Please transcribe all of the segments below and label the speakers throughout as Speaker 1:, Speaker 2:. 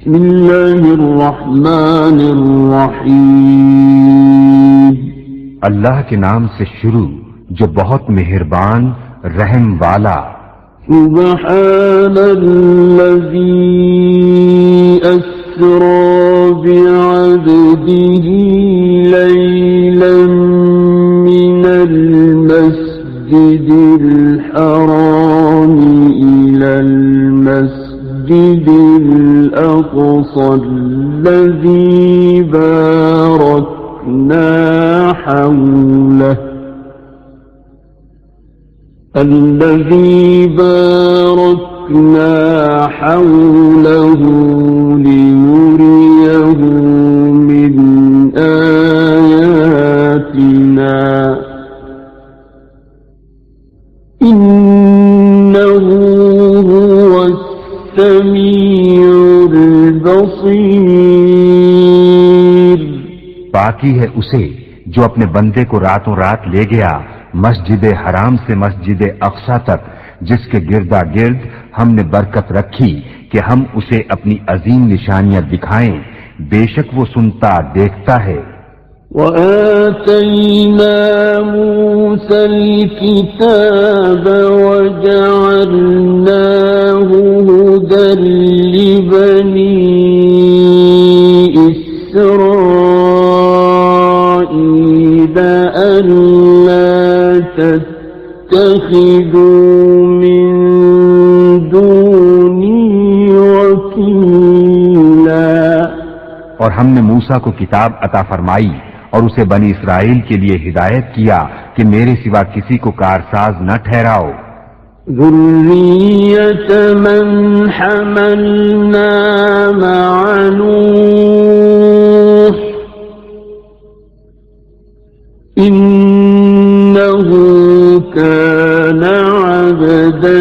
Speaker 1: بسم اللہ الرحمن الرحیم،
Speaker 2: اللہ کے نام سے شروع جو بہت مہربان رحم والا۔
Speaker 1: سبحان الذی اسری بعبده لیلا من المسجد الحرام إلى المسجد الأقصى الذي باركنا حوله لنريه من آياتنا إنه هو السميع البصير۔
Speaker 2: باقی ہے اسے جو اپنے بندے کو راتوں رات لے گیا مسجد حرام سے مسجد اقصی تک، جس کے گردا گرد ہم نے برکت رکھی کہ ہم اسے اپنی عظیم نشانیاں دکھائیں، بے شک وہ سنتا دیکھتا ہے۔
Speaker 1: وآتينا موسى الكتاب وجعلناه هدى لبني إسرائيل ألا تتخذوا من دوني وكيلا۔
Speaker 2: اور ہم نے موسیٰ کو کتاب عطا فرمائی اور اسے بنی اسرائیل کے لیے ہدایت کیا کہ میرے سوا کسی کو کارساز نہ ٹھہراؤ۔
Speaker 1: ذریۃ من حملنا مع نوح انہ کان عبدا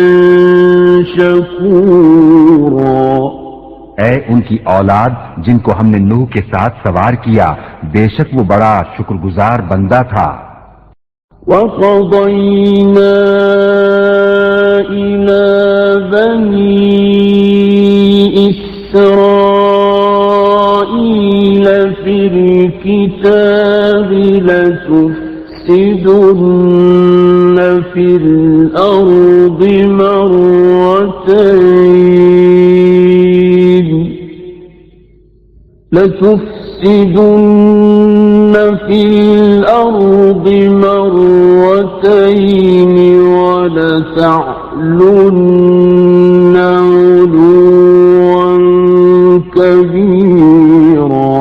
Speaker 1: شکورا۔
Speaker 2: اے ان کی اولاد جن کو ہم نے نوح کے ساتھ سوار کیا، بے شک وہ بڑا شکر گزار بندہ تھا۔
Speaker 1: وَقَضَيْنَا إِلَى بَنِي إِسْرَائِيلَ فِي الْكِتَابِ لَتُفْسِدُنَّ فِي الْأَرْضِ مرتين وَلَتَعْلُنَّ عُلُوًّا كَبِيرًا۔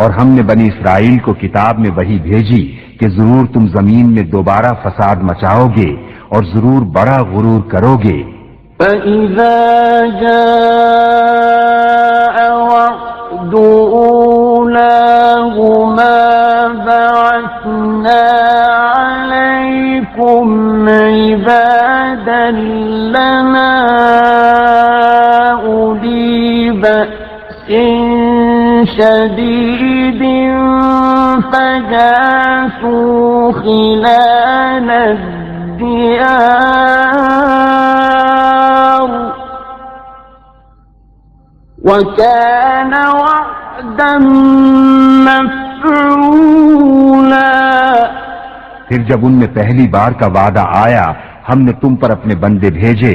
Speaker 2: اور ہم نے بنی اسرائیل کو کتاب میں وحی بھیجی کہ ضرور تم زمین میں دوبارہ فساد مچاؤ گے اور ضرور بڑا غرور کرو گے۔
Speaker 1: فَإِذَا جَاءَ وَعْدُ أُولَاهُمَا بَعَثْنَا عَلَيْكُمْ عِبَادًا لَنَا أُولِي بَأْسٍ شَدِيدٍ فَجَاسُوا خِلَالَ الدِّيَارِ وَكَانَ وَعْدًا مَفْعُولًا۔
Speaker 2: پھر جب ان میں پہلی بار کا وعدہ آیا، ہم نے تم پر اپنے بندے بھیجے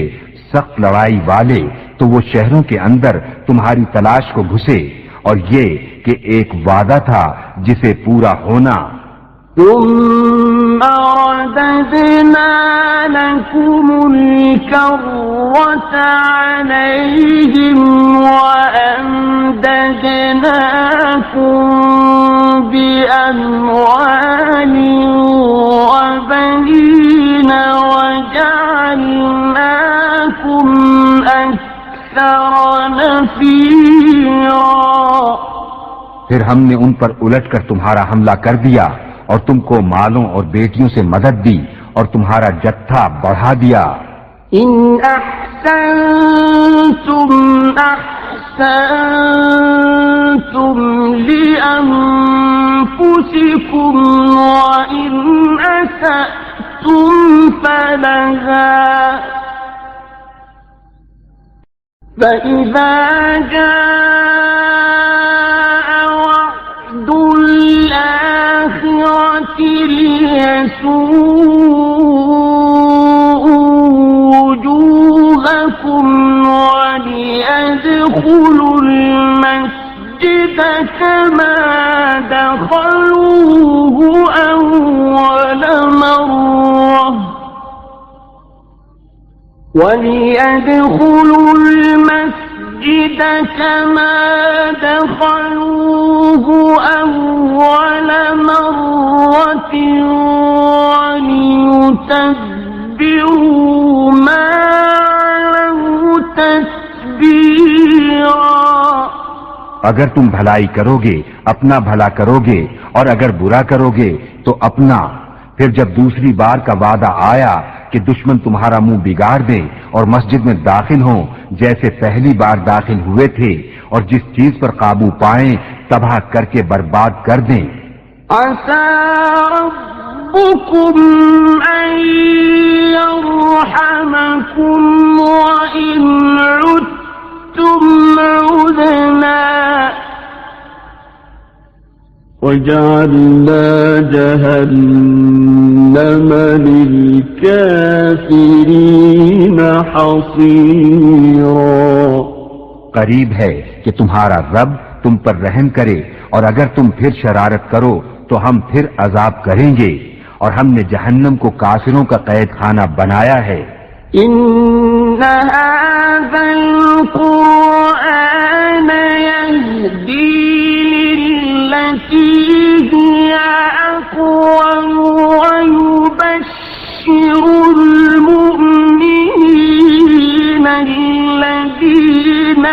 Speaker 2: سخت لڑائی والے، تو وہ شہروں کے اندر تمہاری تلاش کو گھسے، اور یہ کہ ایک وعدہ تھا جسے پورا ہونا۔
Speaker 1: ثم رددنا لكم الكرة عليهم وأمددناكم بأموال وبنين وجعلناكم أكثر نفيرا۔
Speaker 2: پھر ہم نے ان پر الٹ کر تمہارا حملہ کر دیا اور تم کو مالوں اور بیٹیوں سے مدد دی اور تمہارا جتھا بڑھا دیا۔
Speaker 1: ان احسنتم احسنتم لانفسکم وان اسأتم فلها فإذا جاء وليدخلوا المسجد كما دخلوه أول مرة وليتبروا ما علوا تتبيرا.
Speaker 2: اگر تم بھلائی کرو گے اپنا بھلا کرو گے اور اگر برا کرو گے تو اپنا. پھر جب دوسری بار کا وعدہ آیا کہ دشمن تمہارا منہ بگاڑ دیں اور مسجد میں داخل ہوں جیسے پہلی بار داخل ہوئے تھے اور جس چیز پر قابو پائیں تباہ کر کے برباد کر دیں.
Speaker 1: عسى ربكم أن يرحمكم وإن عدتم عدنا وجعلنا جهنم للكافرين حصيرا.
Speaker 2: قریب ہے کہ تمہارا رب تم پر رحم کرے اور اگر تم پھر شرارت کرو تو ہم پھر عذاب کریں گے اور ہم نے جہنم کو کافروں کا قید خانہ بنایا ہے.
Speaker 1: إن هذا القرآن يهدي للتي هي أقوم ويبشر المؤمنين الذين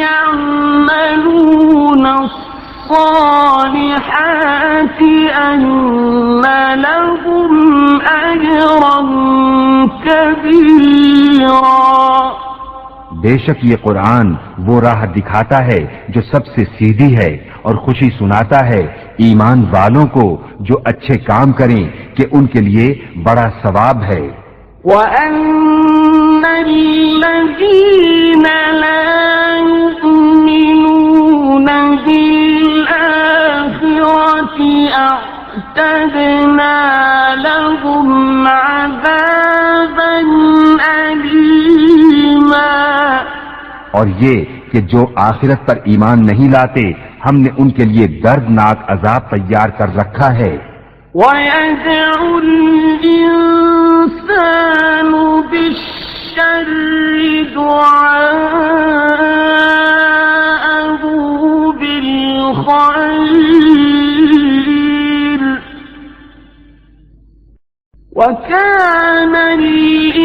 Speaker 1: يعملون الصالحات أن لهم أجرا كبيرا.
Speaker 2: بے شک یہ قرآن وہ راہ دکھاتا ہے جو سب سے سیدھی ہے اور خوشی سناتا ہے ایمان والوں کو جو اچھے کام کریں کہ ان کے لیے بڑا ثواب ہے.
Speaker 1: وَأَنَّ الَّذِينَ لَا يُؤْمِنُونَ بِالْآخِرَةِ أَعْتَدْنَا لَهُمْ عَذَابًا أَلِيمًا.
Speaker 2: اور یہ کہ جو آخرت پر ایمان نہیں لاتے ہم نے ان کے لیے دردناک عذاب تیار کر رکھا ہے.
Speaker 1: وَيَدْعُ الْإِنسَانُ بِالشَّرِّ دُعَاءَهُ بِالْخَيْرِ وَكَانَ الْإِنسَانُ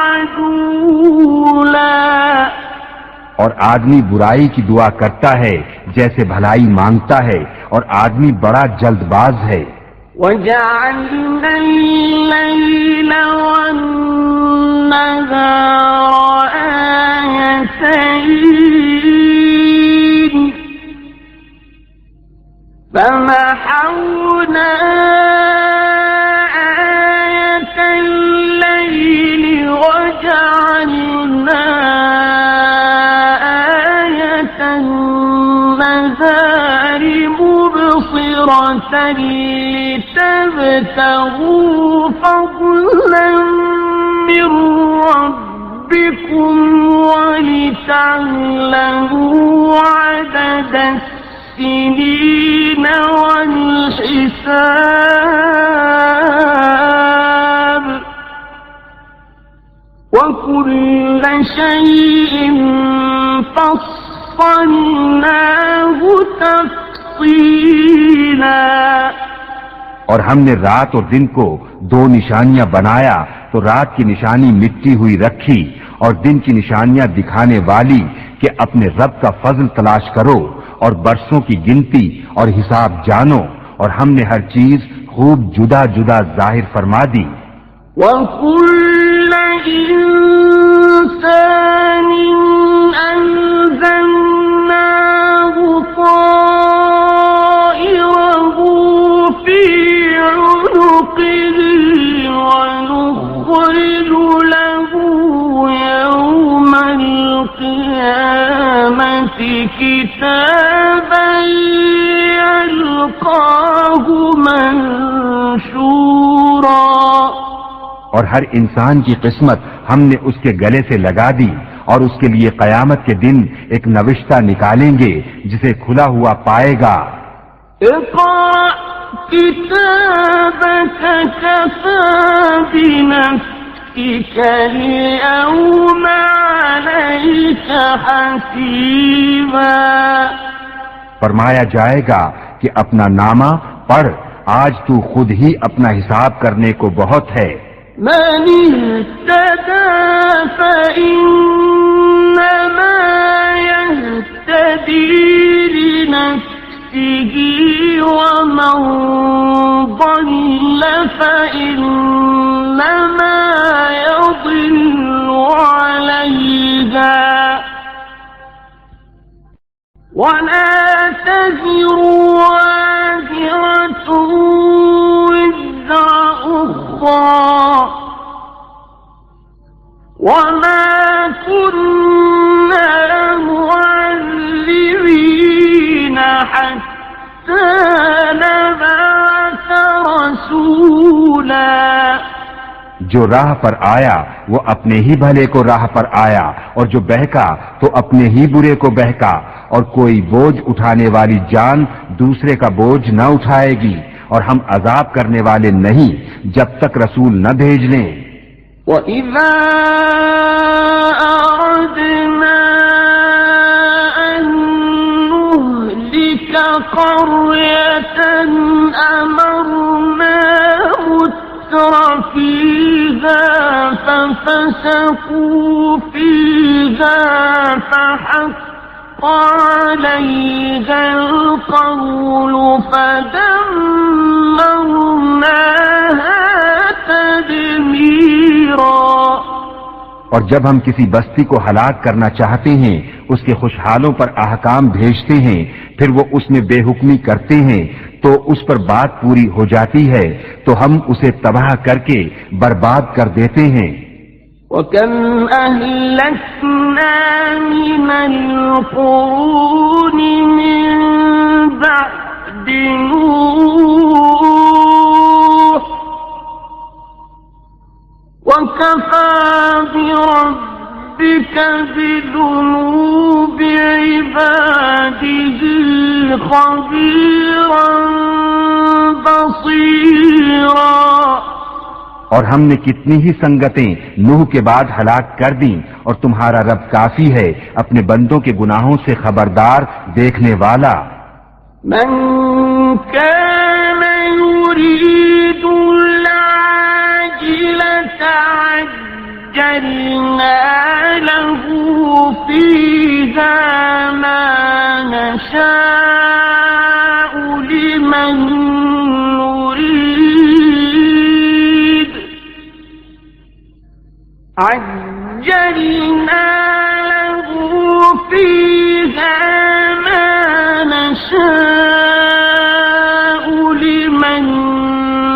Speaker 1: عَجُولًا.
Speaker 2: اور آدمی برائی کی دعا کرتا ہے جیسے بھلائی مانگتا ہے اور آدمی بڑا جلد باز ہے.
Speaker 1: وَجَعَلْنَا اللَّيْلَ وَالنَّهَارَ آيَتَيْنِ فَمَحَوْنَا آيَةَ اللَّيْلِ وَجَعَلْنَا آيَةَ النَّهَارِ مُبْصِرَةً لِتَبْتَغُوا فَضْلًا مِّن رَّبِّكُمْ وَلِتَعْلَمُوا عَدَدَ السِّنِينَ وَالْحِسَابَ وَكُلَّ شَيْءٍ فَصَّلْنَاهُ تَفْصِيلًا.
Speaker 2: اور ہم نے رات اور دن کو دو نشانیاں بنایا تو رات کی نشانی مٹی ہوئی رکھی اور دن کی نشانیاں دکھانے والی کہ اپنے رب کا فضل تلاش کرو اور برسوں کی گنتی اور حساب جانو اور ہم نے ہر چیز خوب جدا جدا ظاہر فرما دی.
Speaker 1: وَكُلَّ إِنسَانٍ أَلْزَمْنَاهُ طَائِرَهُ فِي عُنُقِهِ وَنُخْرِجُ لَهُ كتابا يلقاه منشورا
Speaker 2: اور ہر انسان کی قسمت ہم نے اس کے گلے سے لگا دی اور اس کے لیے قیامت کے دن ایک نوشتہ نکالیں گے جسے کھلا ہوا پائے گا.
Speaker 1: اقرأ كتابك كفى بنفسك اليوم عليك حسيبا.
Speaker 2: فرمایا جائے گا کہ اپنا نامہ پڑھ، آج تو خود ہی اپنا حساب کرنے کو بہت ہے.
Speaker 1: من اهتدى فإنما يهتدي لنفسه ومن ضل فإنما يضل عليها ولا تزر وازرة وزر أخرى وما كنا معذبين حتى نبعث رسولا.
Speaker 2: جو راہ پر آیا وہ اپنے ہی بھلے کو راہ پر آیا، اور جو بہکا تو اپنے ہی برے کو بہکا، اور کوئی بوجھ اٹھانے والی جان دوسرے کا بوجھ نہ اٹھائے گی، اور ہم عذاب کرنے والے نہیں جب تک رسول نہ بھیج لیں.
Speaker 1: وَإِذَا أَرَدْنَا أَن نُّهْلِكَ قَرْيَةً أَمَرْنَا مُتْرَ فِيهَا فَفَسَقُوا فِيهَا فَحَقَّ عَلَيْهَا الْقَوْلُ فَدَمَّرْنَاهَا تَدْمِيرًا.
Speaker 2: اور جب ہم کسی بستی کو ہلاک کرنا چاہتے ہیں اس کے خوشحالوں پر احکام بھیجتے ہیں، پھر وہ اس میں بے حکمی کرتے ہیں تو اس پر بات پوری ہو جاتی ہے تو ہم اسے تباہ کر کے برباد کر دیتے ہیں.
Speaker 1: وَكَمْ أَهْلَكْنَا مِنَ الْقُرُونِ مِن بَعْدِ نُوحٍ وَكَفَى بِرَبِّكَ بِذُنُوبِ عِبَادِهِ خَبِيرًا بَصِيرًا.
Speaker 2: اور ہم نے کتنی ہی سنگتیں نوح کے بعد ہلاک کر دیں، اور تمہارا رب کافی ہے اپنے بندوں کے گناہوں سے خبردار، دیکھنے والا.
Speaker 1: من كان يريد العاجلة عجلنا له فيها ما نشاء لمن نريد عجلنا له فيها ما نشاء لمن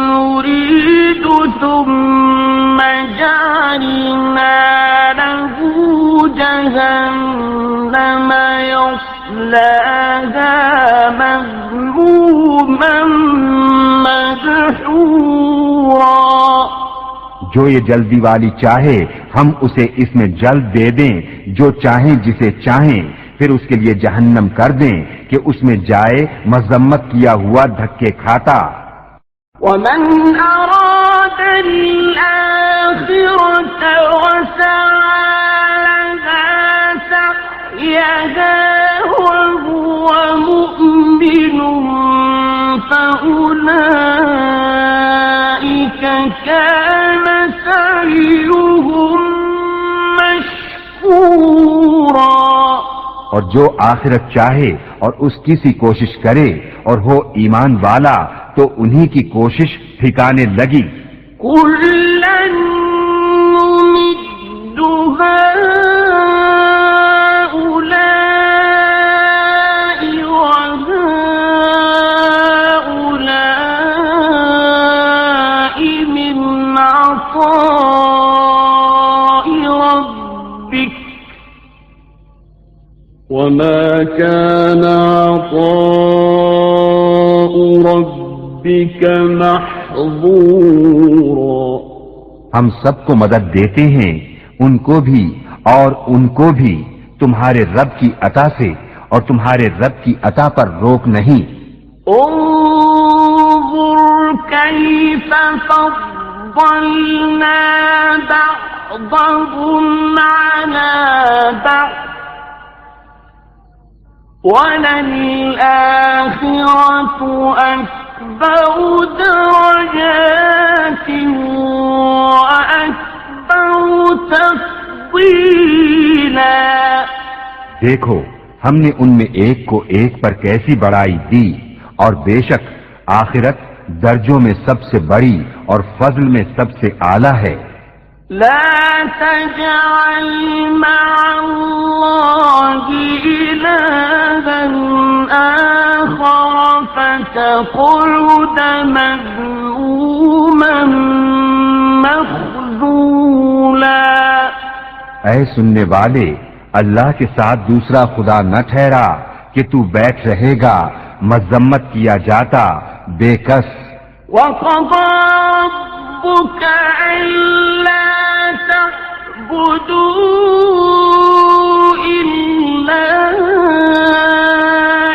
Speaker 1: نريد ثم جعلنا له جهنم يصلاها مذموما مدحورا.
Speaker 2: جو یہ جلدی والی چاہے ہم اسے اس میں جلد دے دیں، جو چاہیں جسے چاہیں پھر اس کے لیے جہنم کر دیں کہ اس میں جائے مذمت کیا ہوا دھکے کھاتا.
Speaker 1: ومن أراد الآخرة وسعى لها سعيها وهو مؤمن فأولئك كان سعيهم مشكورا.
Speaker 2: اور جو آخرت چاہے اور اس کی سی کوشش کرے اور ہو ایمان والا تو انہی کی کوشش ٹھکانے لگی.
Speaker 1: كُلًّا نُّمِدُّ هَٰؤُلَاءِ وَهَٰؤُلَاءِ مِنْ عَطَاءِ رَبِّكَ وما كان عطاء ربك محظورا.
Speaker 2: ہم سب کو مدد دیتے ہیں، ان کو بھی اور ان کو بھی تمہارے رب کی عطا سے، اور تمہارے رب کی عطا پر روک نہیں.
Speaker 1: انظر كيف فضلنا بعضهم على بعض وللآخرة أكبر درجات وأكبر تفضيلا.
Speaker 2: دیکھو ہم نے ان میں ایک کو ایک پر کیسی بڑائی دی، اور بے شک آخرت درجوں میں سب سے بڑی اور فضل میں سب سے اعلیٰ ہے.
Speaker 1: لا تجعل مع الله إلها آخر فتقعد مذموما مخذولا.
Speaker 2: اے سننے والے، اللہ کے ساتھ دوسرا خدا نہ ٹھہرا کہ تو بیٹھ رہے گا مذمت کیا جاتا بے کس.
Speaker 1: وَقَضَى رَبُّكَ أَلَّا تَعْبُدُوا إِلَّا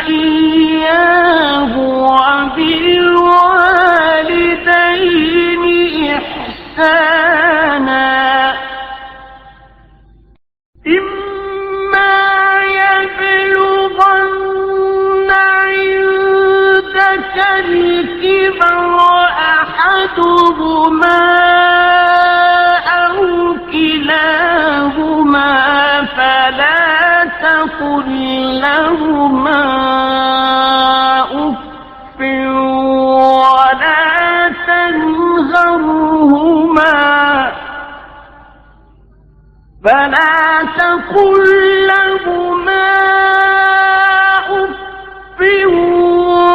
Speaker 1: إِيَّاهُ وَبِالْوَالِدَيْنِ إِحْسَانًا. إِمَّا يَبْلُغَنَّ عِندَكَ الْكِبَرَ أَحَدُهُمَا أَوْ كِلَاهُمَا فَلَا تَقُل لَّهُمَا أُفٍّ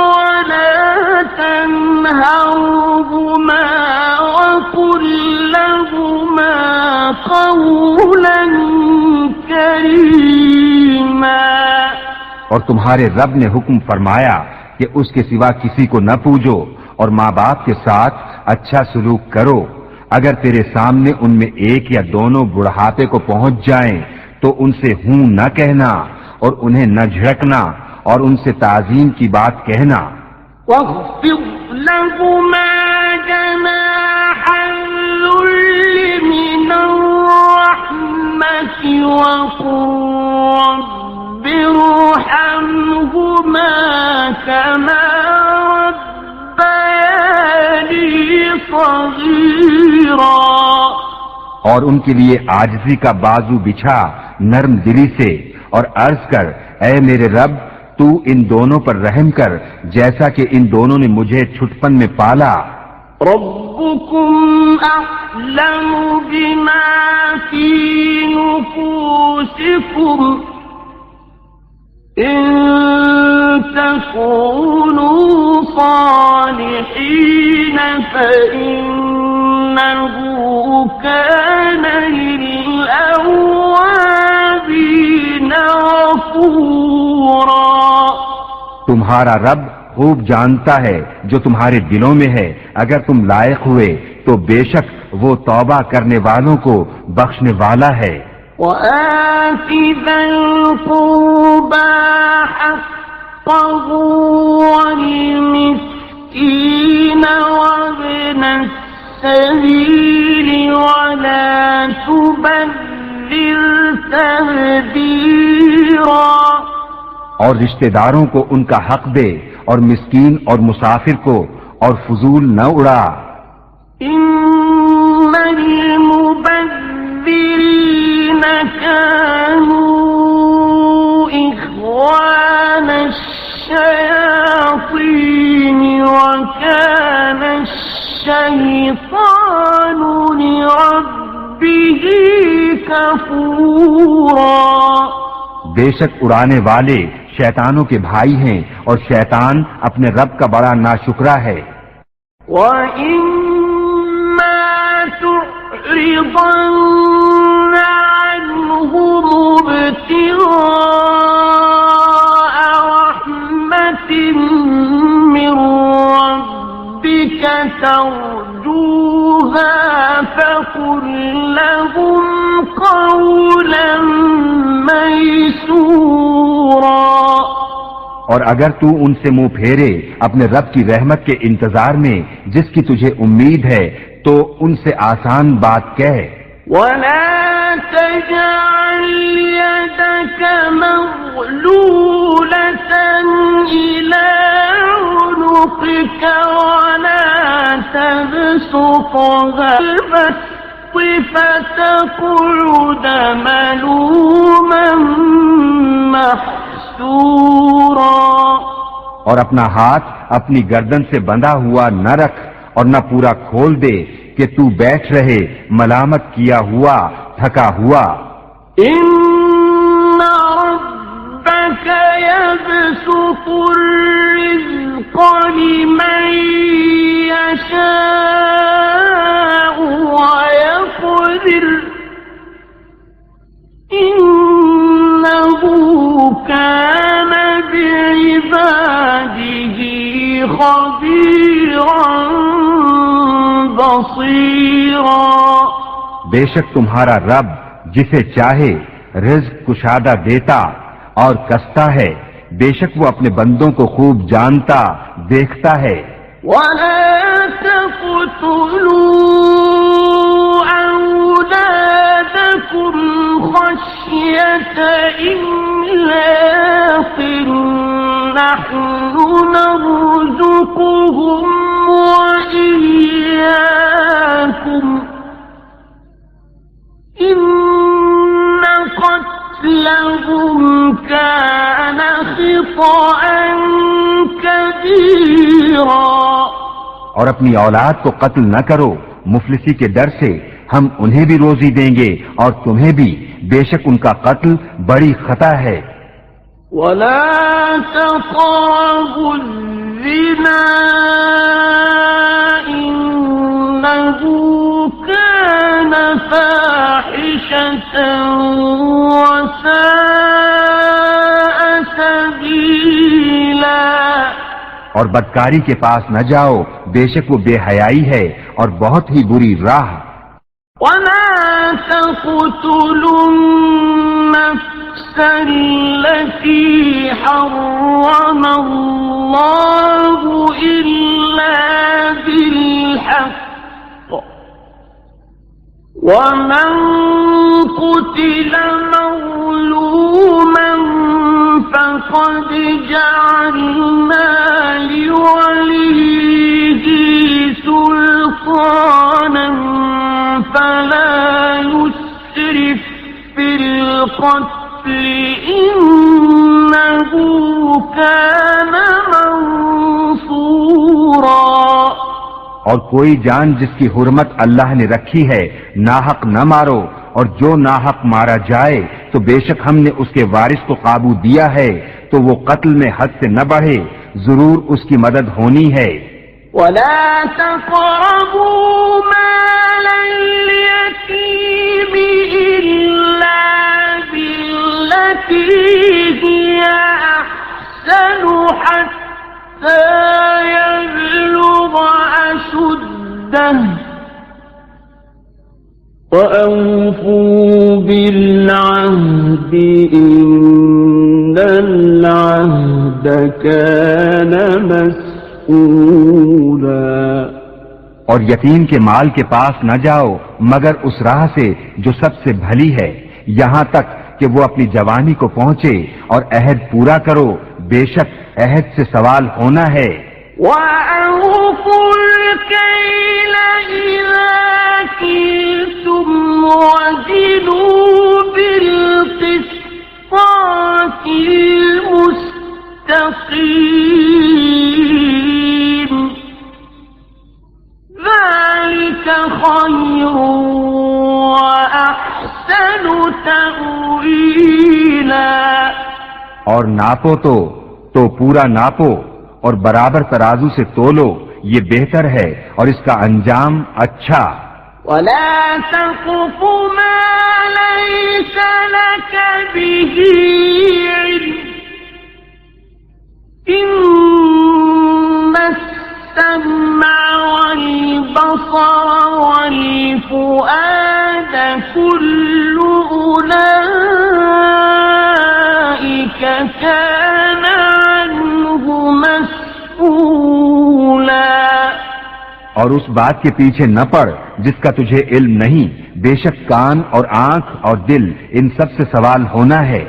Speaker 1: ولا تنهرهما وقل لهما قولا كريما.
Speaker 2: اور تمہارے رب نے حکم فرمایا کہ اس کے سوا کسی کو نہ پوجو، اور ماں باپ کے ساتھ اچھا سلوک کرو. اگر تیرے سامنے ان میں ایک یا دونوں بڑھاپے کو پہنچ جائیں تو ان سے ہوں نہ کہنا اور انہیں نہ جھڑکنا اور ان سے تعظیم کی بات کہنا.
Speaker 1: واخفض لهما جناح الذل من الرحمة وقل رب ارحمهما كما ربياني صغيرا.
Speaker 2: اور ان کے لیے عاجزی کا بازو بچھا نرم دلی سے اور عرض کر، اے میرے رب تو ان دونوں پر رحم کر جیسا کہ ان دونوں نے مجھے چھٹپن میں پالا.
Speaker 1: ربكم أعلم بما في نفوسكم إن تكونوا صالحين فإنه كان للأوابين غفورا.
Speaker 2: تمہارا رب خوب جانتا ہے جو تمہارے دلوں میں ہے. اگر تم لائق ہوئے تو بے شک وہ توبہ کرنے والوں کو بخشنے والا ہے.
Speaker 1: وآت ذا القربى حقه والمسكين وابن السبيل ولا تبذر تبذيرا.
Speaker 2: اور رشتہ داروں کو ان کا حق دے اور مسکین اور مسافر کو اور فضول نہ اڑا.
Speaker 1: ان المبذرین كانوا اخوان الشیاطین وكان الشیطان لربه کفورا.
Speaker 2: بے شک اڑانے والے شیطانوں کے بھائی ہیں اور شیطان اپنے رب کا بڑا ناشکرا ہے.
Speaker 1: وَإِمَّا تُعْرِضَنَّ عَنْهُمُ ابْتِغَاءَ ترجوها فقل لهم قولا ميسورا.
Speaker 2: اور اگر تو ان سے منہ پھیرے اپنے رب کی رحمت کے انتظار میں جس کی تجھے امید ہے تو ان سے آسان بات کہہ.
Speaker 1: ولا تجعل يدك مغلولة إلى عنقك ولا تبسطها بالبسط فتقعد ملوما محسورا.
Speaker 2: اور اپنا ہاتھ اپنی گردن سے بندھا ہوا نہ رکھ اور نہ پورا کھول دے کہ تو بیٹھ رہے ملامت کیا ہوا تھکا ہوا.
Speaker 1: ان ربك يبسط الرزق لمن يشاء ويقدر انه كان بعباده خبيرا بصيرا.
Speaker 2: بے شک تمہارا رب جسے چاہے رزق کشادہ دیتا اور کستا ہے. بے شک وہ اپنے بندوں کو خوب جانتا دیکھتا ہے.
Speaker 1: ولا تقتلوا أولادكم خشية إملاق نحن نرزقهم وإياكم إن قتلهم كان خطأ كبيرا.
Speaker 2: اور اپنی اولاد کو قتل نہ کرو مفلسی کے ڈر سے. ہم انہیں بھی روزی دیں گے اور تمہیں بھی. بے شک ان کا قتل بڑی خطا ہے.
Speaker 1: ولا تقربوا الزنا إنه كان فاحشة وساء سبيلا.
Speaker 2: اور بدکاری کے پاس نہ جاؤ بے شک وہ بے حیائی ہے اور بہت ہی بری راہ.
Speaker 1: وما تقتلوا النفس التي حرم الله إلا بالحق ومن قتل مظلوما فقد جعلنا لوليه سلطانا فلا يسرف في القتل إنه كان منصورا.
Speaker 2: اور کوئی جان جس کی حرمت اللہ نے رکھی ہے ناحق نہ مارو اور جو ناحق مارا جائے تو بے شک ہم نے اس کے وارث کو قابو دیا ہے تو وہ قتل میں حد سے نہ بڑھے ضرور اس کی مدد ہونی ہے.
Speaker 1: ولا تقربوا مال اليتيم إلا بالتي هي أحسن حتى يبلغ أشده وأوفوا بالعهد إن العهد كان مسؤولا.
Speaker 2: اور یتیم کے مال کے پاس نہ جاؤ مگر اس راہ سے جو سب سے بھلی ہے یہاں تک کہ وہ اپنی جوانی کو پہنچے اور عہد پورا کرو بے شک عہد سے سوال ہونا ہے.
Speaker 1: وَأَوْفُوا الْكَيْلَ إِذَا كِلْتُمْ وَزِنُوا بِالْقِسْطَاسِ الْمُسْتَقِيمِ ذَلِكَ خَيْرٌ وَأَحْسَنُ تَأْوِيلًا.
Speaker 2: اور ناپو تو پورا ناپو اور برابر ترازو سے تولو یہ بہتر ہے اور اس کا انجام اچھا.
Speaker 1: وَلَا تَقْفُ مَا لَيْسَ لَكَ بِهِ عِلْمٌ إِنَّ السَّمْعَ وَالْبَصَرَ كان عنه مسؤولا
Speaker 2: اور اس بات کے پیچھے نہ پڑ جس کا تجھے علم نہیں، بے شک کان اور آنکھ اور دل ان سب سے سوال ہونا ہے۔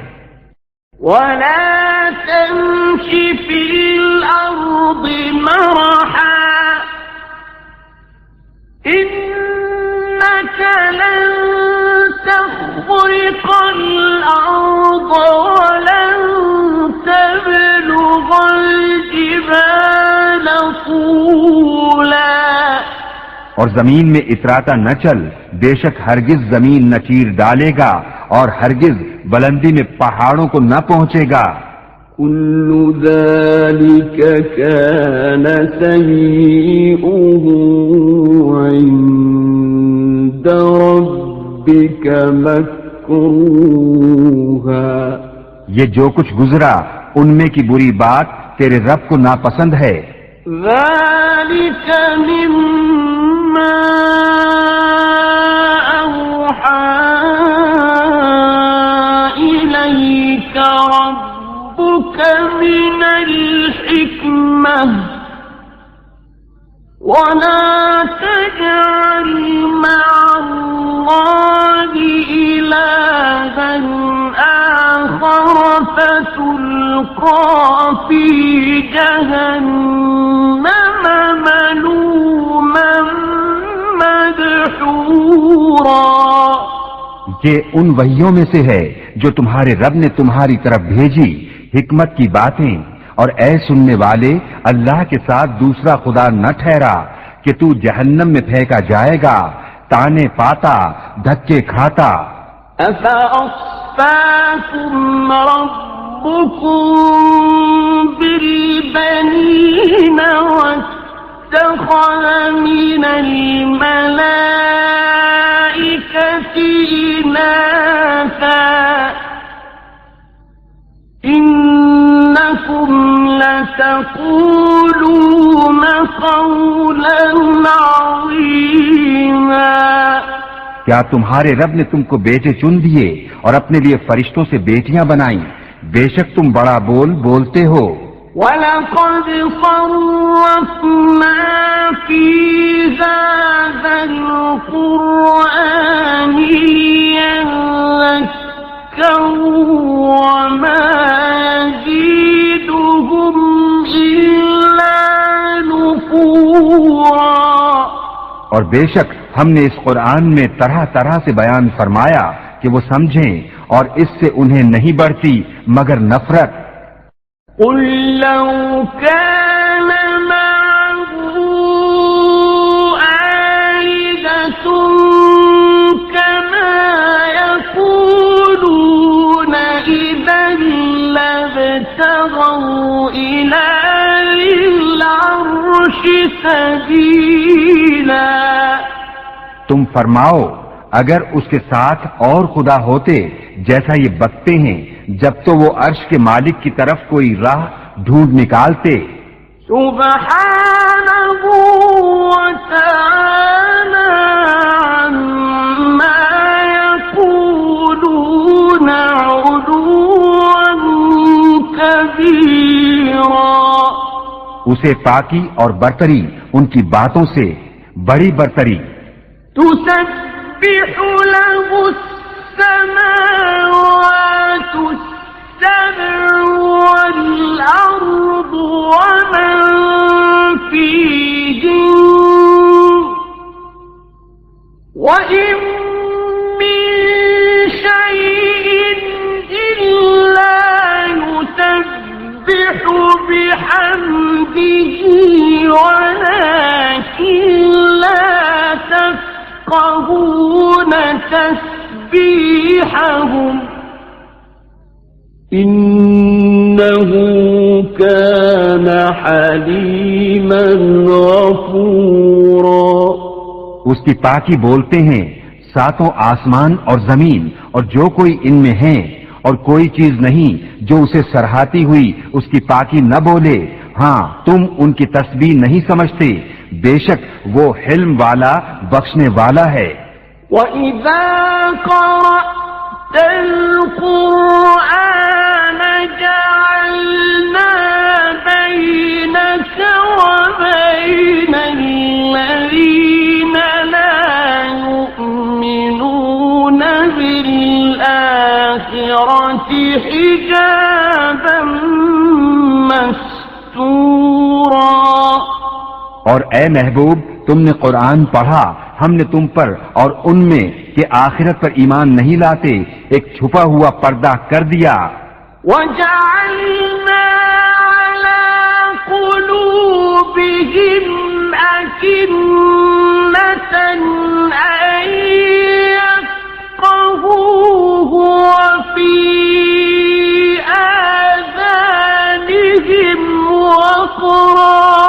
Speaker 1: ولا تمش في الأرض مرحا إنك لن تخرق الأرض ولن تبلغ الجبال طولا
Speaker 2: اور زمین میں اتراتا نہ چل، بے شک ہرگز زمین نہ چیر ڈالے گا اور ہرگز بلندی میں پہاڑوں کو نہ پہنچے گا۔
Speaker 1: كل ذلك كان سيئه عند ربك مكروها
Speaker 2: یہ جو کچھ گزرا ان میں کی بری بات تیرے رب کو ناپسند ہے۔
Speaker 1: ذلك مما أوحى إليك ربك من الحكمة ولا تجعل مع الله إلها آخر فتلقى في جهنم ملوما مدحورا
Speaker 2: یہ ان وحیوں میں سے ہے جو تمہارے رب نے تمہاری طرف بھیجی، حکمت کی باتیں، اور اے سننے والے اللہ کے ساتھ دوسرا خدا نہ ٹھہرا کہ تو جہنم میں پھینکا جائے گا، تانے پاتا، دھکے کھاتا۔
Speaker 1: أفأصفاكم ربكم بالبنين واتخذ من الملائكة إناثا إنكم لتقولون قولا عظيما
Speaker 2: کیا تمہارے رب نے تم کو بیٹے چن دیے اور اپنے لیے فرشتوں سے بیٹیاں بنائیں؟ بے شک تم بڑا بولتے ہو۔
Speaker 1: وَلَقَدْ صَرَّفْنَا فِي هَذَا الْقُرْآنِ لِيَذَّكَّرُوا وَمَا يَزِيدُهُمْ إِلَّا نُفُورًا
Speaker 2: اور بے شک ہم نے اس قرآن میں طرح طرح سے بیان فرمایا کہ وہ سمجھیں، اور اس سے انہیں نہیں بڑھتی مگر نفرت۔
Speaker 1: قُل لَّوْ كَانَ مَعَهُ آلِهَةٌ كَمَا يَقُولُونَ إِذًا لَّابْتَغَوْا إِلَىٰ ذِي الْعَرْشِ سَبِيلًا
Speaker 2: تم فرماؤ اگر اس کے ساتھ اور خدا ہوتے جیسا یہ بکتے ہیں، جب تو وہ عرش کے مالک کی طرف کوئی راہ ڈھونڈ نکالتے۔
Speaker 1: سبحانه وتعالى عما يقولون علوا كبيرا
Speaker 2: اسے پاکی اور برتری ان کی باتوں سے بڑی برتری۔
Speaker 1: تسبح له السماوات السبع والأرض ومن فيهن وإن من شيء إلا يسبح بحمده ولكن لا تفقهون تسبيحهم إنه كان حليما غفورا
Speaker 2: اس کی پاکی بولتے ہیں ساتوں آسمان اور زمین اور جو کوئی ان میں ہیں، اور کوئی چیز نہیں جو اسے سرہاتی ہوئی اس کی پاکی نہ بولے۔ ہاں تم ان کی تسبیح نہیں سمجھتے، بے شک وہ حلم والا بخشنے والا ہے۔
Speaker 1: وَإِذَا قَرَأْتَ الْقُرْآنَ جَعَلْتَ الآخرة حجابا مستورا.
Speaker 2: اور اے محبوب تم نے قرآن پڑھا، ہم نے تم پر اور ان میں کہ آخرت پر ایمان نہیں لاتے ایک چھپا ہوا پردہ کر دیا.
Speaker 1: وَجَعَلْنَا عَلَى قُلُوبِهِمْ أَكِنَّةً أَن يَفْقَهُوهُ وَفِي آذَانِهِمْ وَقْرًا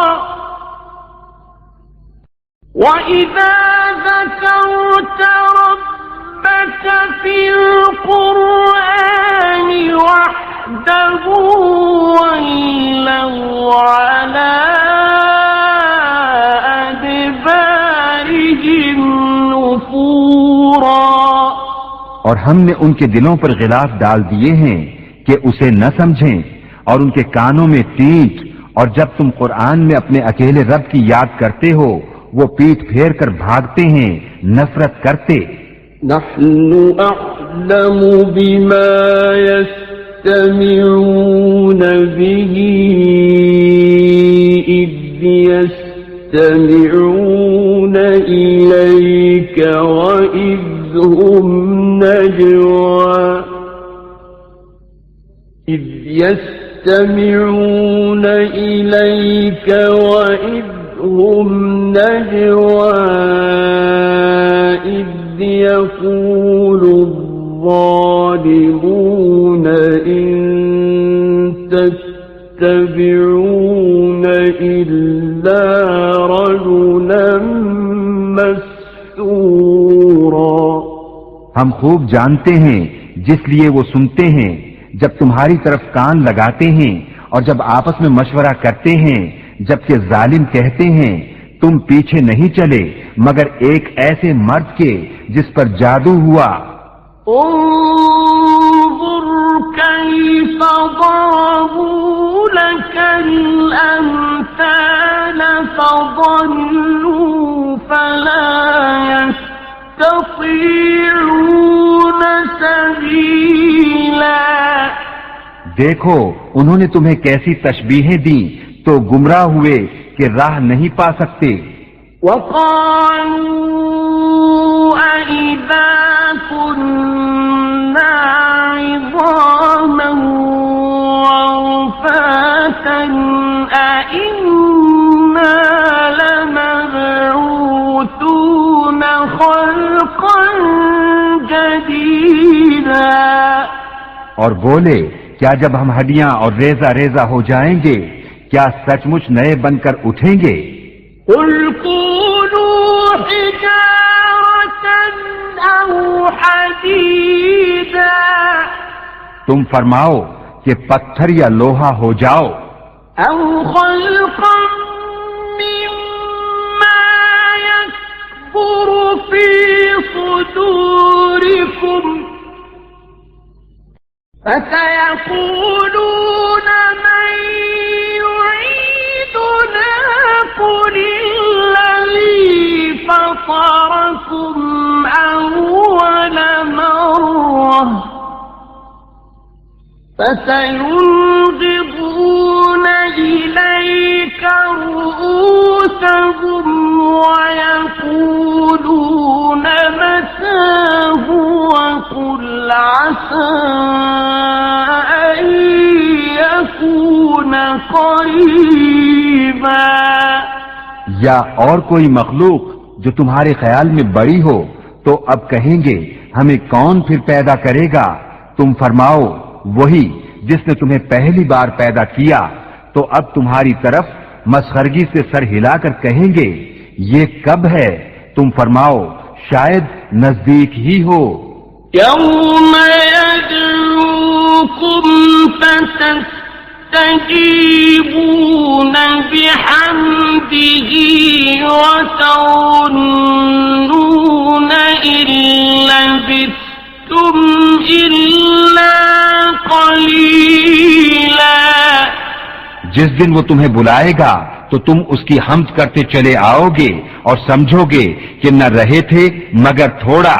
Speaker 1: وَإِذَا ذَكَرْتَ رَبَّكَ فِي الْقُرْآنِ وَحْدَهُ وَلَّوْا عَلَى أَدْبَارِهِمْ نُفُورًا.
Speaker 2: اور ہم نے ان کے دلوں پر غلاف ڈال دیے ہیں کہ اسے نہ سمجھیں، اور ان کے کانوں میں ٹیٹ، اور جب تم قرآن میں اپنے اکیلے رب کی یاد کرتے ہو وہ پیٹ پھیر کر بھاگتے ہیں نفرت کرتے.
Speaker 1: نحن أعلم بما يستمعون به إذ يستمعون إليك وإذ هم نجوى إذ يستمعون إليك وإذ هم نجوى إذ يقول الظالمون إن تتبعون إلا رجلا مسحورا.
Speaker 2: ہم خوب جانتے ہیں جس لیے وہ سنتے ہیں جب تمہاری طرف کان لگاتے ہیں اور جب آپس میں مشورہ کرتے ہیں جبکہ ظالم کہتے ہیں تم پیچھے نہیں چلے مگر ایک ایسے مرد کے جس پر جادو ہوا.
Speaker 1: انظر كيف ضربوا لك الأمثال فضلوا فلا يستطيعون سبيلا.
Speaker 2: دیکھو انہوں نے تمہیں کیسی تشبیہیں دی تو گمراہ ہوئے کہ راہ نہیں پا سکتے.
Speaker 1: وَقَالُوا أَإِذَا كُنَّا عِظَامًا وَرُفَاتًا أَإِنَّا لَمَبْعُوثُونَ خَلْقًا جَدِيدًا.
Speaker 2: اور بولے کیا جب ہم ہڈیاں اور ریزہ ریزہ ہو جائیں گے کیا سچ مچ نئے بن کر اٹھیں گے؟
Speaker 1: قُلْ كُونُوا حِجَارَةً أَوْ حَدِيدًا.
Speaker 2: تم فرماؤ کہ پتھر یا لوہا ہو جاؤ.
Speaker 1: أَوْ خَلْقًا مِّمَّا يَكْبُرُ فِي صُدُورِكُمْ فَسَيَقُولُونَ مَن يُعِيدُنَا قُلِ الَّذِي فَطَرَكُمْ أَوَّلَ مَرَّةٍ فَسَيُنْغِضُونَ إِلَيْكَ رُءُوسَهُمْ وَيَقُولُونَ مَتَىٰ وَقُلْ عَسَىٰ أَن يَكُونَ قَرِيبًا.
Speaker 2: یا اور کوئی مخلوق جو تمہارے خیال میں بڑی ہو تو اب کہیں گے ہمیں کون پھر پیدا کرے گا؟ تم فرماؤ وہی جس نے تمہیں پہلی بار پیدا کیا. تو اب تمہاری طرف مسخرگی سے سر ہلا کر کہیں گے یہ کب ہے؟ تم فرماؤ شاید نزدیک ہی ہو.
Speaker 1: يَوْمَ يَدْعُوكُمْ فَتَسْتَجِيبُونَ بِحَمْدِهِ وَتَظُنُّونَ إِن لَّبِثْتُمْ إِلَّا قَلِيلًا.
Speaker 2: جس دن وہ تمہیں بلائے گا تو تم اس کی حمد کرتے چلے آؤ گے اور سمجھو گے کہ نہ رہے تھے مگر تھوڑا.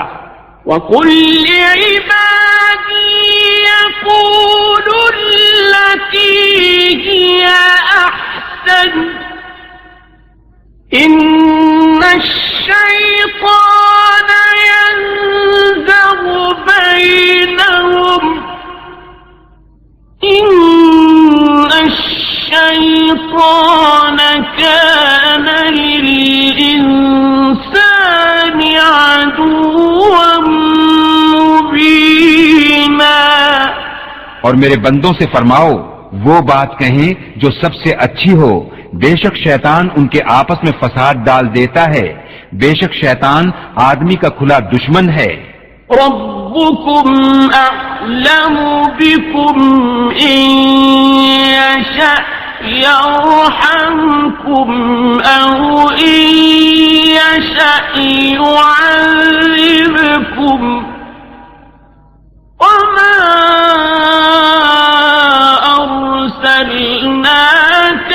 Speaker 1: وَقُل لِّعِبَادِيَ الشيطان كان للإنسان عدوا مبينا.
Speaker 2: اور میرے بندوں سے فرماؤ وہ بات کہیں جو سب سے اچھی ہو. بے شک شیطان ان کے آپس میں فساد ڈال دیتا ہے. بے شک شیطان آدمی کا کھلا دشمن ہے.
Speaker 1: ربكم أعلم بكم إن يشأ يرحمكم أو إن يشأ يعذبكم وما أرسلناك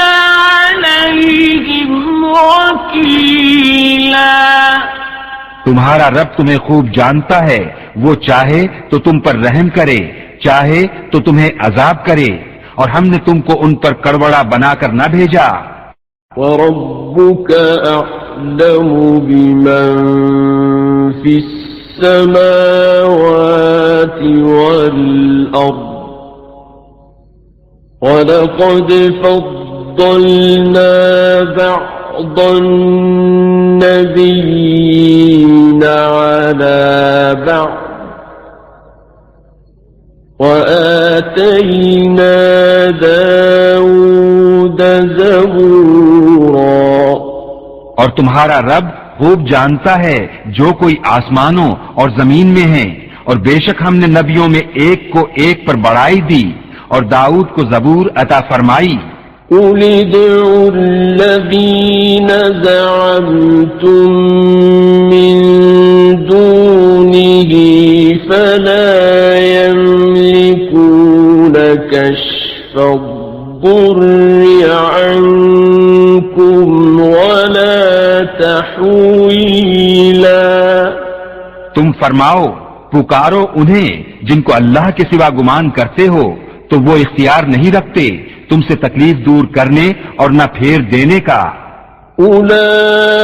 Speaker 1: عليهم وكيلا.
Speaker 2: تمہارا رب تمہیں خوب جانتا ہے. وہ چاہے تو تم پر رحم کرے, چاہے تو تمہیں عذاب کرے, اور ہم نے تم کو ان پر کڑوڑا بنا کر نہ بھیجا.
Speaker 3: وَرَبُّكَ أَعْلَمُ بِمَن فِي السَّمَاوَاتِ وَالْأَرْضِ وَلَقَدْ فَضَّلْنَا بَعْضَ النَّبِيِّينَ عَلَى بَعْضٍ وَآتَيْنَا دَاوُودَ زَبُورًا.
Speaker 2: اور تمہارا رب خوب جانتا ہے جو کوئی آسمانوں اور زمین میں ہیں, اور بے شک ہم نے نبیوں میں ایک کو ایک پر بڑائی دی اور داؤد کو زبور عطا فرمائی.
Speaker 3: قُلِ ادْعُوا الَّذِينَ زَعَمْتُم مِّن دُونِهِ فَلَا يَمْلِكُونَ كَشْفَ الضُّرِّ عَنكُمْ وَلَا تَحْوِيلًا.
Speaker 2: تم فرماؤ پکارو انہیں جن کو اللہ کے سوا گمان کرتے ہو, تو وہ اختیار نہیں رکھتے تم سے تکلیف دور کرنے اور نہ پھیر دینے کا.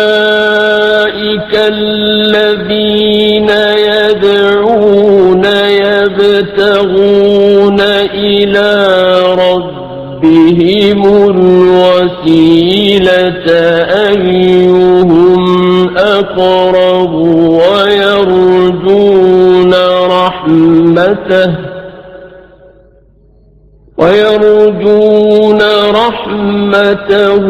Speaker 3: أولئك الذين يدعون يبتغون إلى ربهم الوسيلة أيهم أقرب ويرجون رحمته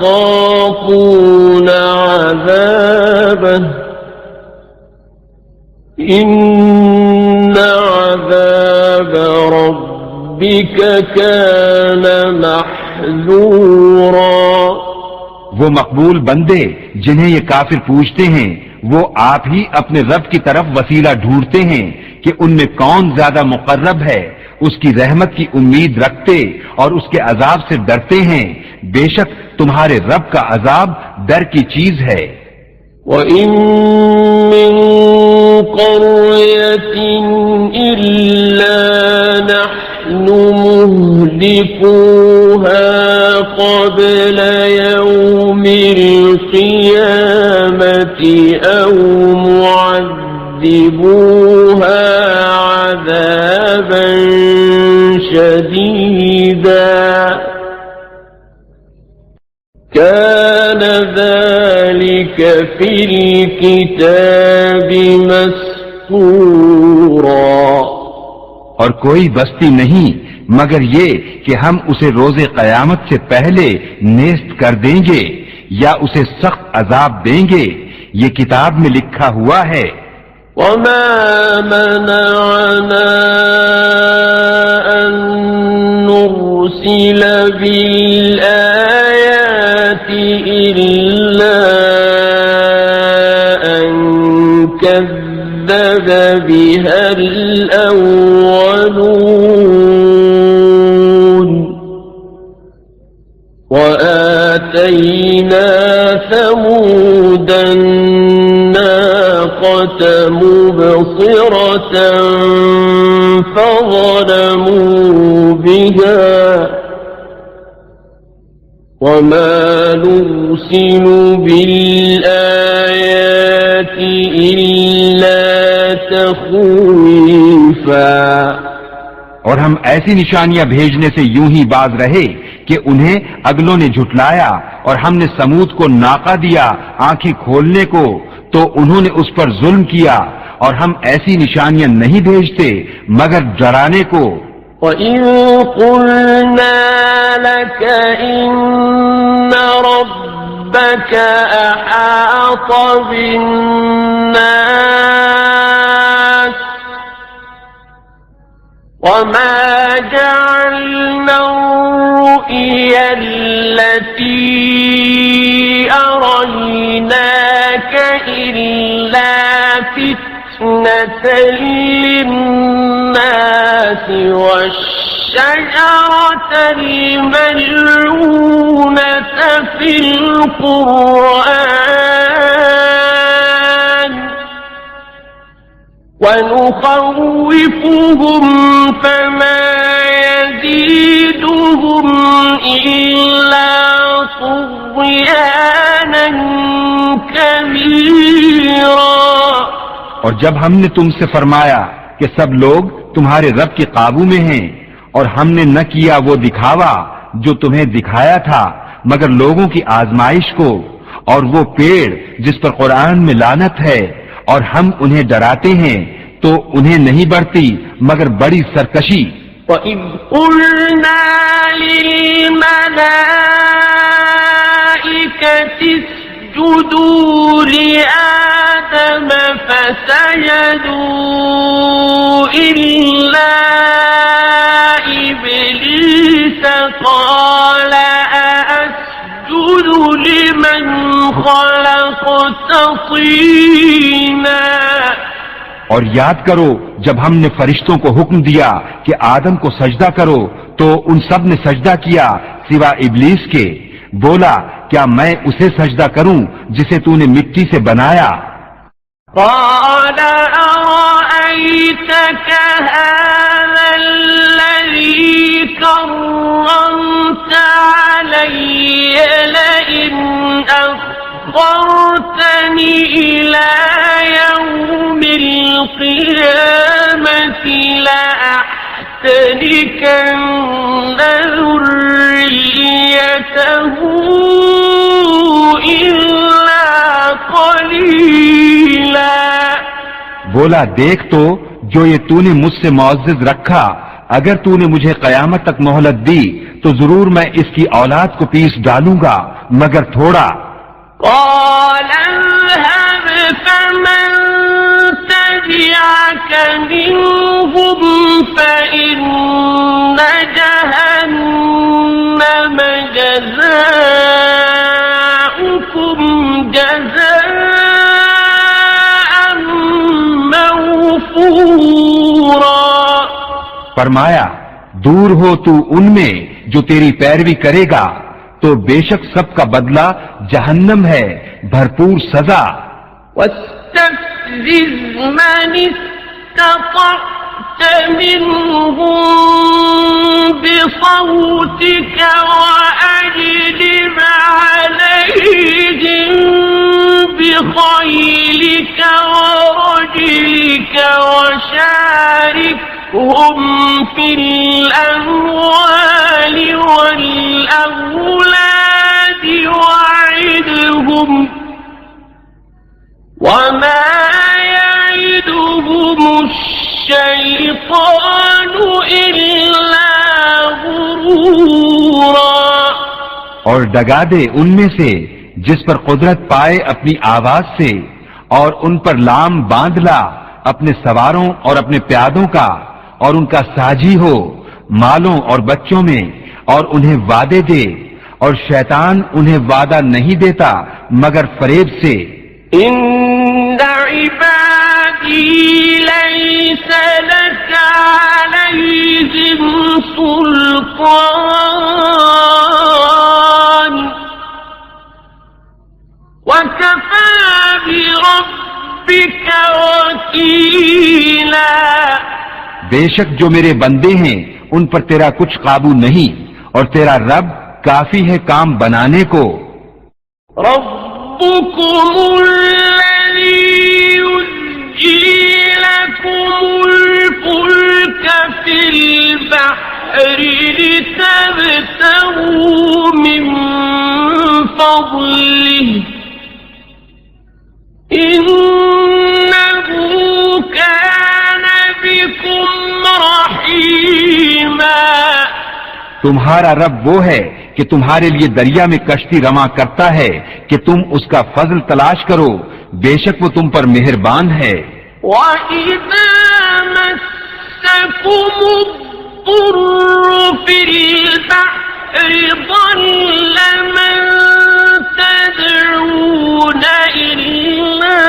Speaker 3: ويخافون عذابه إن عذاب ربك كان محذورا.
Speaker 2: وہ مقبول بندے جنہیں یہ کافر پوچھتے ہیں وہ آپ ہی اپنے رب کی طرف وسیلہ ڈھونڈتے ہیں کہ ان میں کون زیادہ مقرب ہے, اس کی رحمت کی امید رکھتے اور اس کے عذاب سے ڈرتے ہیں. بے شک تمہارے رب کا عذاب ڈر کی چیز ہے.
Speaker 3: وَإِن مِّن قَرْيَةٍ إِلَّا نَحْنُ مُهْلِكُوهَا قَبْلَ يَوْمِ الْقِيَامَةِ أَوْ مُعَذِّبُوهَا عَذَابًا شَدِيدًا كَانَ ذَلِكَ فِي الْكِتَابِ مَسْطُورًا.
Speaker 2: اور کوئی بستی نہیں مگر یہ کہ ہم اسے روز قیامت سے پہلے نیست کر دیں گے یا اسے سخت عذاب دیں گے, یہ کتاب میں لکھا ہوا ہے.
Speaker 3: وَمَا مَنَعَنَا أَن نُّرْسِلَ بِالْآيَاتِ إِلَّا أَن كَذَّبَ بِهَا الْأَوَّلُونَ وَآتَيْنَا ثَمُودَ النَّاقَةَ مُبْصِرَةً فَظَلَمُوا بِهَا وَمَا نُرْسِلُ بِالْآيَاتِ إِلَّا تَخْوِيفًا.
Speaker 2: اور ہم ایسی نشانیاں بھیجنے سے یوں ہی باز رہے کہ انہیں اگلوں نے جھٹلایا اور ہم نے سمود کو ناقہ دیا آنکھیں کھولنے کو تو انہوں نے اس پر ظلم کیا، اور ہم ایسی نشانیاں نہیں بھیجتے مگر ڈرانے کو۔
Speaker 3: وَإِذْ قُلْنَا لَكَ إِنَّ رَبَّكَ أَحَاطَ بِالنَّاسِ وَمَا جَعَلْنَا الرُّؤْيَا الَّتِي أَرَيْنَاكَ إِلَّا فِتْنَةً لِلنَّاسِ وَالشَّجَرَةَ الْمَلْعُونَةَ فِي الْقُرْآنِ وَنُخَوِّفُهُمْ فَمَا يَزِيدُهُمْ إِلَّا طُغْيَانًا كَبِيرًا۔
Speaker 2: اور جب ہم نے تم سے فرمایا کہ سب لوگ تمہارے رب کے قابو میں ہیں، اور ہم نے نہ کیا وہ دکھاوا جو تمہیں دکھایا تھا مگر لوگوں کی آزمائش کو، اور وہ پیڑ جس پر قرآن میں لعنت ہے، اور ہم انہیں ڈراتے ہیں تو انہیں نہیں بڑھتی مگر بڑی سرکشی۔
Speaker 1: وَإِذْ قُلْنَا لِلْمَلَائِكَةِ اسْجُدُوا لِآدَمَ فَسَجَدُوا إِلَّا إِبْلِيسَ قَالَ أَأَسْجُدُ لِمَنْ خَلَقْتَ طِينًا۔
Speaker 2: اور یاد کرو جب ہم نے فرشتوں کو حکم دیا کہ آدم کو سجدہ کرو تو ان سب نے سجدہ کیا سوا ابلیس کے۔ بولا کیا میں اسے سجدہ کروں جسے تو نے مٹی سے بنایا؟
Speaker 1: قال أرأيتك هذا الذي كرمت علي لئن أخرتني إلى يوم القيامة لأحتنكن ذريته إلا قليلا۔
Speaker 2: بولا دیکھ تو جو یہ تو نے مجھ سے معزز رکھا، اگر تو نے مجھے قیامت تک مہلت دی تو ضرور میں اس کی اولاد کو پیس ڈالوں گا مگر تھوڑا۔
Speaker 1: قال اذهب فمن تبعك منهم فإن جهنم جزاؤكم جزاء موفورا۔
Speaker 2: فرمایا دور ہو تو ان میں جو تیری پیروی کرے گا تو بے شک سب کا بدلہ جہنم ہے، بھرپور سزا۔
Speaker 1: واستفزز من استطعت منهم بصوتك وأجلب عليهم بخيلك ورجلك وشاركهم في الأموال والأولاد وعدهم وما يعدهم الشيطان إلا غرورا۔
Speaker 2: اور ڈگا دے ان میں سے جس پر قدرت پائے اپنی آواز سے، اور ان پر لام باندھ لا اپنے سواروں اور اپنے پیادوں کا، اور ان کا ساجی ہو مالوں اور بچوں میں، اور انہیں وعدے دے، اور شیطان انہیں وعدہ نہیں دیتا مگر فریب سے۔
Speaker 1: إن عبادي ليس لك عليهم سلطان وكفى بربك وكيلا۔
Speaker 2: بے شک جو میرے بندے ہیں ان پر تیرا کچھ قابو نہیں، اور تیرا رب کافی ہے کام بنانے کو۔
Speaker 1: ربكم الذي يزجي لكم الفلك في البحر لتبتغوا فضله إنه كان بكم رحيما.
Speaker 2: تمہارا رب وہ ہے کہ تمہارے لیے دریا میں کشتی رواں کرتا ہے کہ تم اس کا فضل تلاش کرو، بے شک وہ تم پر مہربان ہے.
Speaker 1: وَإِذَا مَسَّكُمُ الضُّرُّ فِي الْبَحْرِ ضَلَّ مَن تَدْعُونَ إِلَّا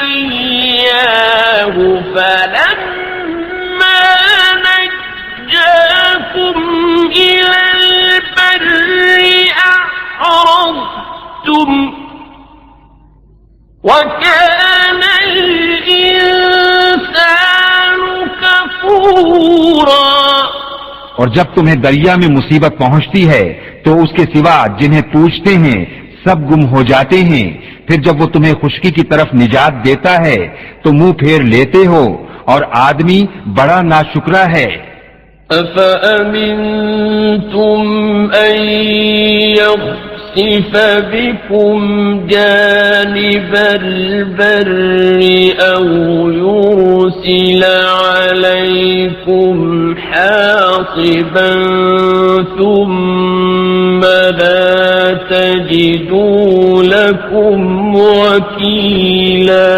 Speaker 1: إِيَّاهُ فَلَمَّا نَجَّاكُمْ إِلَى الْبَرِّ أَعْرَضْتُمْ وَكَانَ الْإِنسَانُ كَفُورًا.
Speaker 2: اور جب تمہیں دریا میں مصیبت پہنچتی ہے تو اس کے سوا جنہیں پوچھتے ہیں سب گم ہو جاتے ہیں، پھر جب وہ تمہیں خشکی کی طرف نجات دیتا ہے تو منہ پھیر لیتے ہو، اور آدمی بڑا ناشکرا ہے.
Speaker 3: أَفَأَمِنْتُمْ أَنْ يَخْسِفَ بِكُمْ جَانِبَ الْبَرِّ أَوْ يُرْسِلَ عَلَيْكُمْ حَاصِبًا ثُمَّ لَا تَجِدُوا لَكُمْ وَكِيلًا.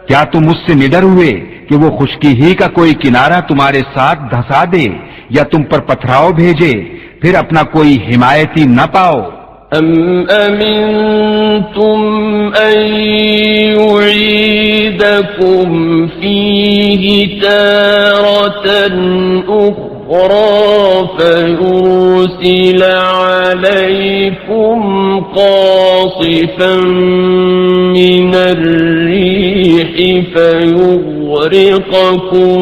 Speaker 2: کیا تم مجھ سے نڈر ہوئے کہ وہ خشکی ہی کا کوئی کنارہ تمہارے ساتھ دھسا دے یا تم پر پتھراؤ بھیجے پھر اپنا کوئی حمایتی نہ پاؤ؟
Speaker 3: أَمْ أَمِنْتُمْ أَنْ يُعِيدَكُمْ فِيهِ تَارَةً أُخْرَى فَيُرْسِلَ عَلَيْكُمْ قَاصِفًا مِنَ الرِّيحِ فَيُغْرِقَكُمْ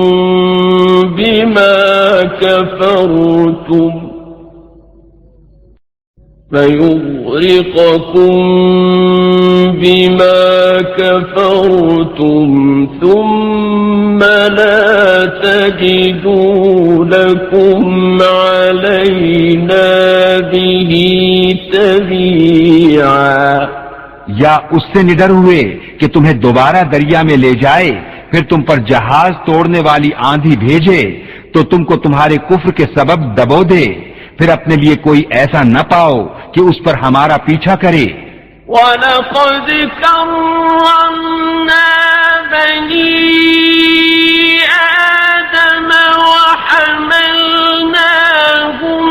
Speaker 3: بما كفرتم ثم لا تجدوا لكم علينا به تبيعا.
Speaker 2: یا اس سے نڈر ہوئے کہ تمہیں دوبارہ دریا میں لے جائے پھر تم پر جہاز توڑنے والی آندھی بھیجے تو تم کو تمہارے کفر کے سبب دبو دے، پھر اپنے لیے کوئی ایسا نہ پاؤ کہ اس پر ہمارا پیچھا کرے.
Speaker 1: وَلَقَدْ كَرَّمْنَا بَنِي آدَمَ وَحَمَلْنَاهُمْ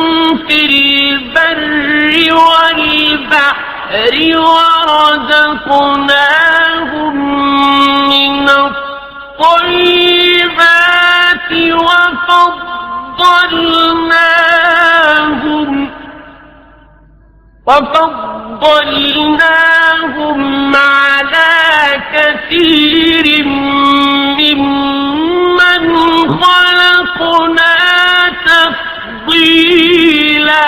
Speaker 1: فِي الْبَرِّ وَالْبَحْرِ وَرَزَقْنَاهُم مِّنَ الطَّيِّبَاتِ وَفَضَّلْنَاهُمْ عَلَى كَثِيرٍ مِّمَّنْ خَلَقْنَا تَفْضِيلًا.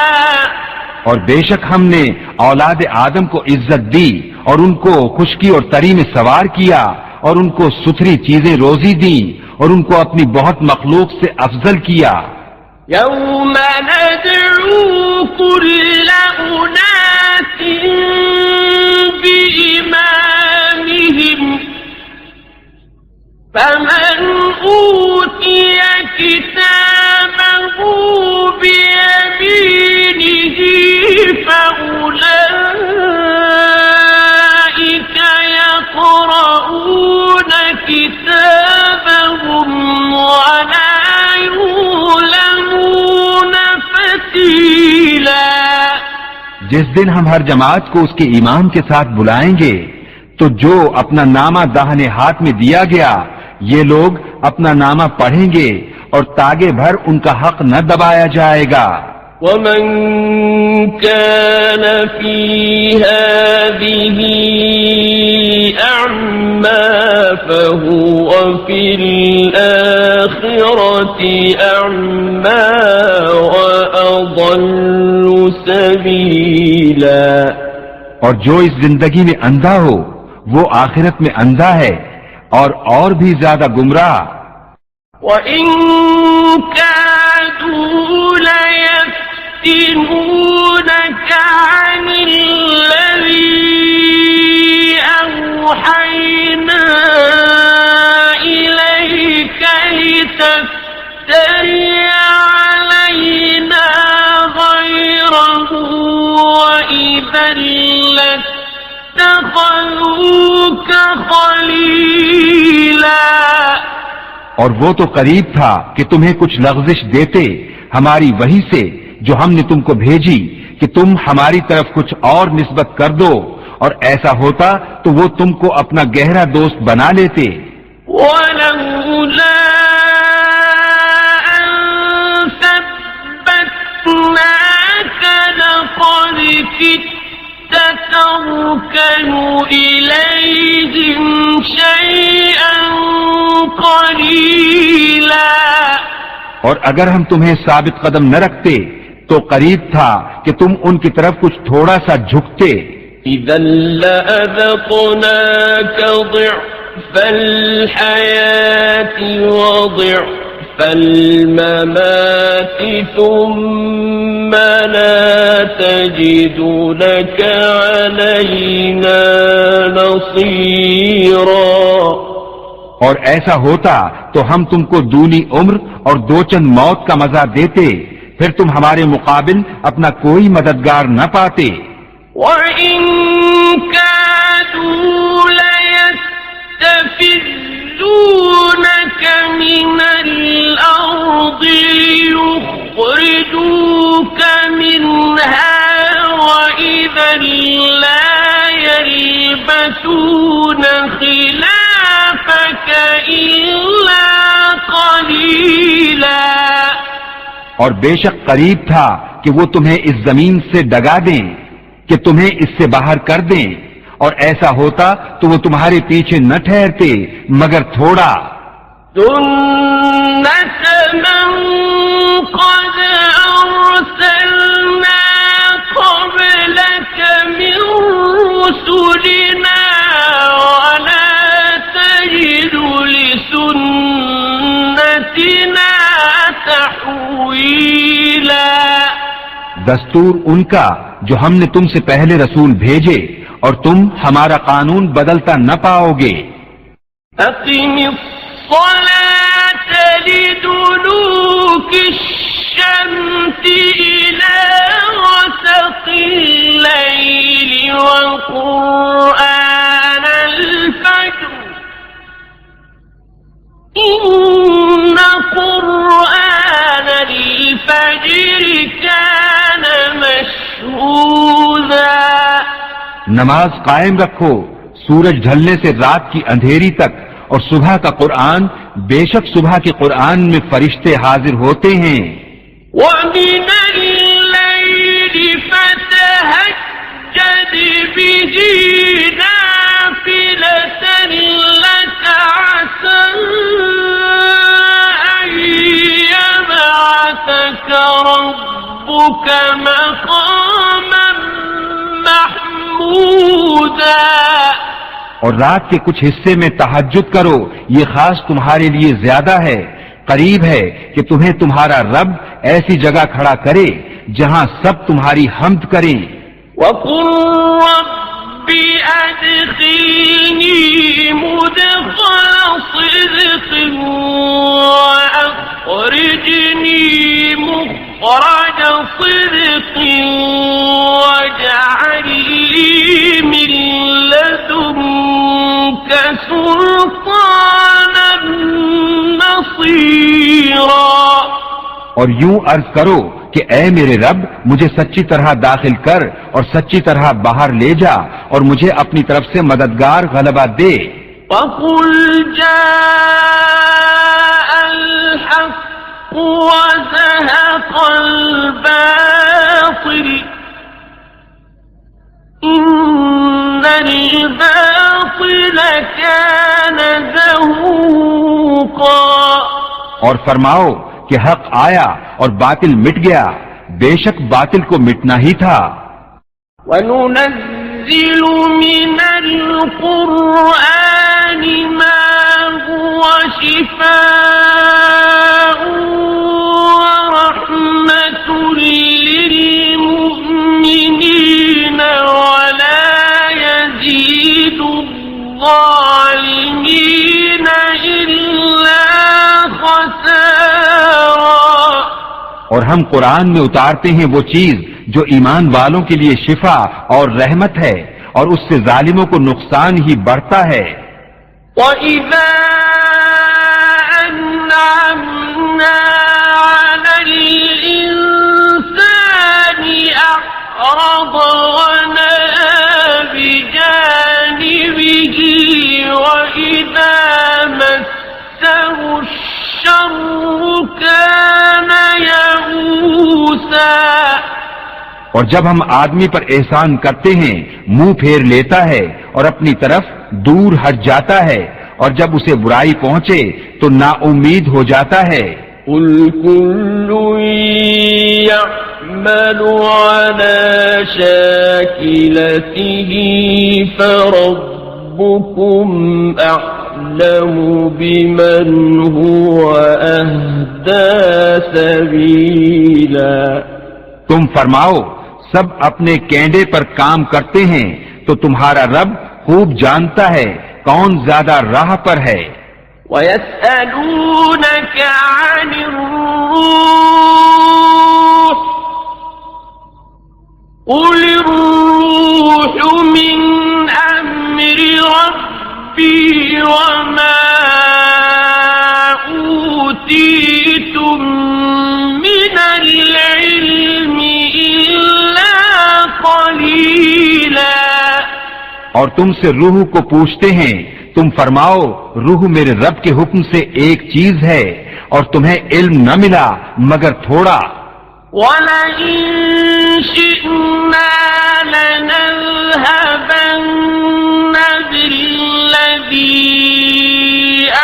Speaker 2: اور بے شک ہم نے اولاد آدم کو عزت دی اور ان کو خشکی اور تری میں سوار کیا اور ان کو ستھری چیزیں روزی دیں اور ان کو اپنی بہت مخلوق سے افضل کیا.
Speaker 1: يَوْمَ نَدْعُو كُلَّ أُنَاسٍ بِإِمَامِهِمْ فَمَنْ أُوتِيَ كِتَابَهُ بِيَمِينِهِ فَأُولَئِكَ يَقْرَؤُونَ كِتَابَهُمْ وَلَا يُظْلَمُونَ فَتِيلًا.
Speaker 2: جس دن ہم ہر جماعت کو اس کے امام کے ساتھ بلائیں گے تو جو اپنا نامہ داہنے ہاتھ میں دیا گیا یہ لوگ اپنا نامہ پڑھیں گے اور تاگے بھر ان کا حق نہ دبایا جائے گا.
Speaker 3: ومن كان في هذه أعمى فهو في الآخرة أعمى وأضل سبيلا.
Speaker 2: اور جو اس زندگی میں اندھا ہو وہ آخرت میں اندھا ہے اور بھی زیادہ گمراہ.
Speaker 1: وَإِن كَادُوا لَيَفْتِنُونَكَ يفتنونك عن الذي أوحينا إليك لتفتري علينا غيره وإذا لاتخذوك خليلا.
Speaker 2: اور وہ تو قریب تھا کہ تمہیں کچھ لغزش دیتے ہماری وحی سے جو ہم نے تم کو بھیجی کہ تم ہماری طرف کچھ اور نسبت کر دو، اور ایسا ہوتا تو وہ تم کو اپنا گہرا دوست بنا لیتے.
Speaker 1: وَلَوْلَا أَن ثَبَّتْنَاكَ لَقَدْ كِدتَّ تَرْكَنُ إِلَيْهِمْ شَيْئًا قَلِيلًا.
Speaker 2: اور اگر ہم تمہیں ثابت قدم نہ رکھتے تو قریب تھا کہ تم ان کی طرف کچھ تھوڑا سا جھکتے.
Speaker 3: إِذًا لَأَذَقْنَاكَ ضِعْفَ الْحَيَاةِ وَضِعْفَ الْمَمَاتِ ثُمَّ لَا تَجِدُ لَكَ عَلَيْنَا نَصِيرًا.
Speaker 2: اور ایسا ہوتا تو ہم تم کو دونی عمر اور دو چند موت کا مزہ دیتے، پھر تم ہمارے مقابل اپنا کوئی مددگار نہ پاتے.
Speaker 1: وَإِن كَادُوا لَيَسْتَفِزُّونَكَ مِنَ الْأَرْضِ لِيُخْرِجُوكَ مِنْهَا وَإِذًا لَّا يَلْبَثُونَ خِلَافَكَ إِلَّا قَلِيلًا.
Speaker 2: اور بے شک قریب تھا کہ وہ تمہیں اس زمین سے ڈگا دیں کہ تمہیں اس سے باہر کر دیں، اور ایسا ہوتا تو وہ تمہارے پیچھے نہ ٹھہرتے مگر تھوڑا.
Speaker 1: سُنَّةَ مَن قَدْ أَرْسَلْنَا قَبْلَكَ مِن رُّسُلِنَا وَلَا تَجِدُ لِسُنَّتِنَا تَحْوِيلًا.
Speaker 2: دستور ان کا جو ہم نے تم سے پہلے رسول بھیجے، اور تم ہمارا قانون بدلتا نہ پاؤ گے.
Speaker 1: أقم الصلاة لدلوك الشمس إلى غسق الليل وقرآن الفجر إن قرآن الفجر كان مشهودا.
Speaker 2: نماز قائم رکھو سورج ڈھلنے سے رات کی اندھیری تک، اور صبح کا قرآن، بے شک صبح کے قرآن میں فرشتے حاضر ہوتے ہیں.
Speaker 1: وَمِنَ اللَّيْلِ فَتَهَجَّدْ بِهِ نَافِلَةً لَكَ عَسَىٰ أَن يَبْعَثَكَ رَبُّكَ مَقَامًا محمودا.
Speaker 2: اور رات کے کچھ حصے میں تہجد کرو، یہ خاص تمہارے لیے زیادہ ہے، قریب ہے کہ تمہیں تمہارا رب ایسی جگہ کھڑا کرے جہاں سب تمہاری حمد کریں.
Speaker 1: وَقُلْ رَبِّ أَدْخِلْنِي مُدْخَلَ صِدْقٍ وَأَخْرِجْنِي مُخْرَجَ صِدْقٍ وَاجْعَل لِّي مِن لَّدُنكَ سُلْطَانًا نَّصِيرًا.
Speaker 2: اور یوں عرض کرو کہ اے میرے رب، مجھے سچی طرح داخل کر اور سچی طرح باہر لے جا، اور مجھے اپنی طرف سے مددگار غلبہ دے.
Speaker 1: وَقُلْ جَاءَ الْحَقُّ وَزَهَقَ الْبَاطِلُ إِنَّ الْبَاطِلَ كَانَ زَهُوقًا.
Speaker 2: اور فرماؤ کہ حق آیا اور باطل مٹ گیا، بے شک باطل کو مٹنا ہی تھا.
Speaker 1: وَنُنَزِّلُ مِنَ الْقُرْآنِ مَا هُوَ شِفَاءٌ وَرَحْمَةٌ لِّلْمُؤْمِنِينَ
Speaker 2: اور ہم قرآن میں اتارتے ہیں وہ چیز جو ایمان والوں کے لیے شفا اور رحمت ہے، اور اس سے ظالموں کو نقصان ہی بڑھتا ہے۔
Speaker 1: وَإِذَا أَنْعَمْنَا عَلَى الْإِنسَانِ أَعْرَضَ وَنَأَىٰ بِجَانِبِهِ وَإِذَا مَسَّهُ الشَّرُّ كَانَ يَئُوسًا۔
Speaker 2: اور جب ہم آدمی پر احسان کرتے ہیں منہ پھیر لیتا ہے اور اپنی طرف دور ہٹ جاتا ہے، اور جب اسے برائی پہنچے تو نا امید ہو جاتا ہے۔
Speaker 3: قُلْ كُلٌّ يَعْمَلُ عَلَى شَاكِلَتِهِ فَرَبُّكُمْ أَعْلَمُ بِمَنْ هُوَ أَهْدَىٰ سَبِيلًا۔
Speaker 2: تم فرماؤ سب اپنے کینڈے پر کام کرتے ہیں تو تمہارا رب خوب جانتا ہے کون زیادہ راہ پر ہے۔
Speaker 1: وَيَسْأَلُونَكَ عَنِ الرُّوحِ قُلِ الرُّوحُ مِنْ أَمْرِ رَبِّي وَمَا أُوتِيتُم مِّنَ الْعِلْمِ إِلَّا قَلِيلًا۔
Speaker 2: اور تم سے روح کو پوچھتے ہیں، تم فرماؤ روح میرے رب کے حکم سے ایک چیز ہے اور تمہیں علم نہ ملا مگر تھوڑا۔
Speaker 1: وَلَئِن شِئْنَا لَنَذْهَبَنَّ بِالَّذِي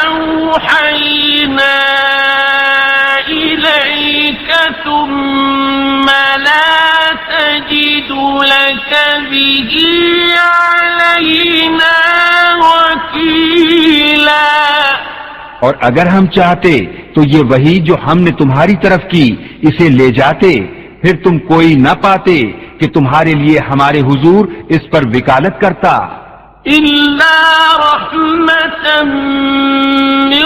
Speaker 1: أَوْحَيْنَا إِلَيْكَ ثُمَّ لَا تَجِدُ لَكَ بِهِ عَلَيْنَا وَكِيلًا۔
Speaker 2: اور اگر ہم چاہتے تو یہ وحی جو ہم نے تمہاری طرف کی اسے لے جاتے، پھر تم کوئی نہ پاتے کہ تمہارے لیے ہمارے حضور اس پر وکالت کرتا۔
Speaker 1: إِلَّا رَحْمَةً مِّن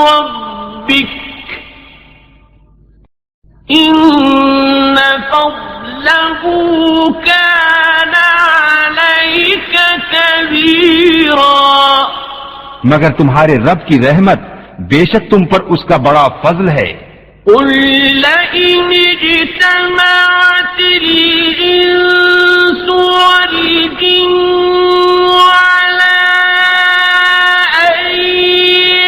Speaker 1: رَّبِّكَ إِنَّ فَضْلَهُ كَانَ عَلَيْكَ كَبِيرًا۔
Speaker 2: مگر تمہارے رب کی رحمت بے شک تم پر اس کا بڑا فضل ہے۔
Speaker 1: قُل لَّئِنِ اجْتَمَعَتِ الْإِنسُ وَالْجِنُّ عَلَىٰ أَن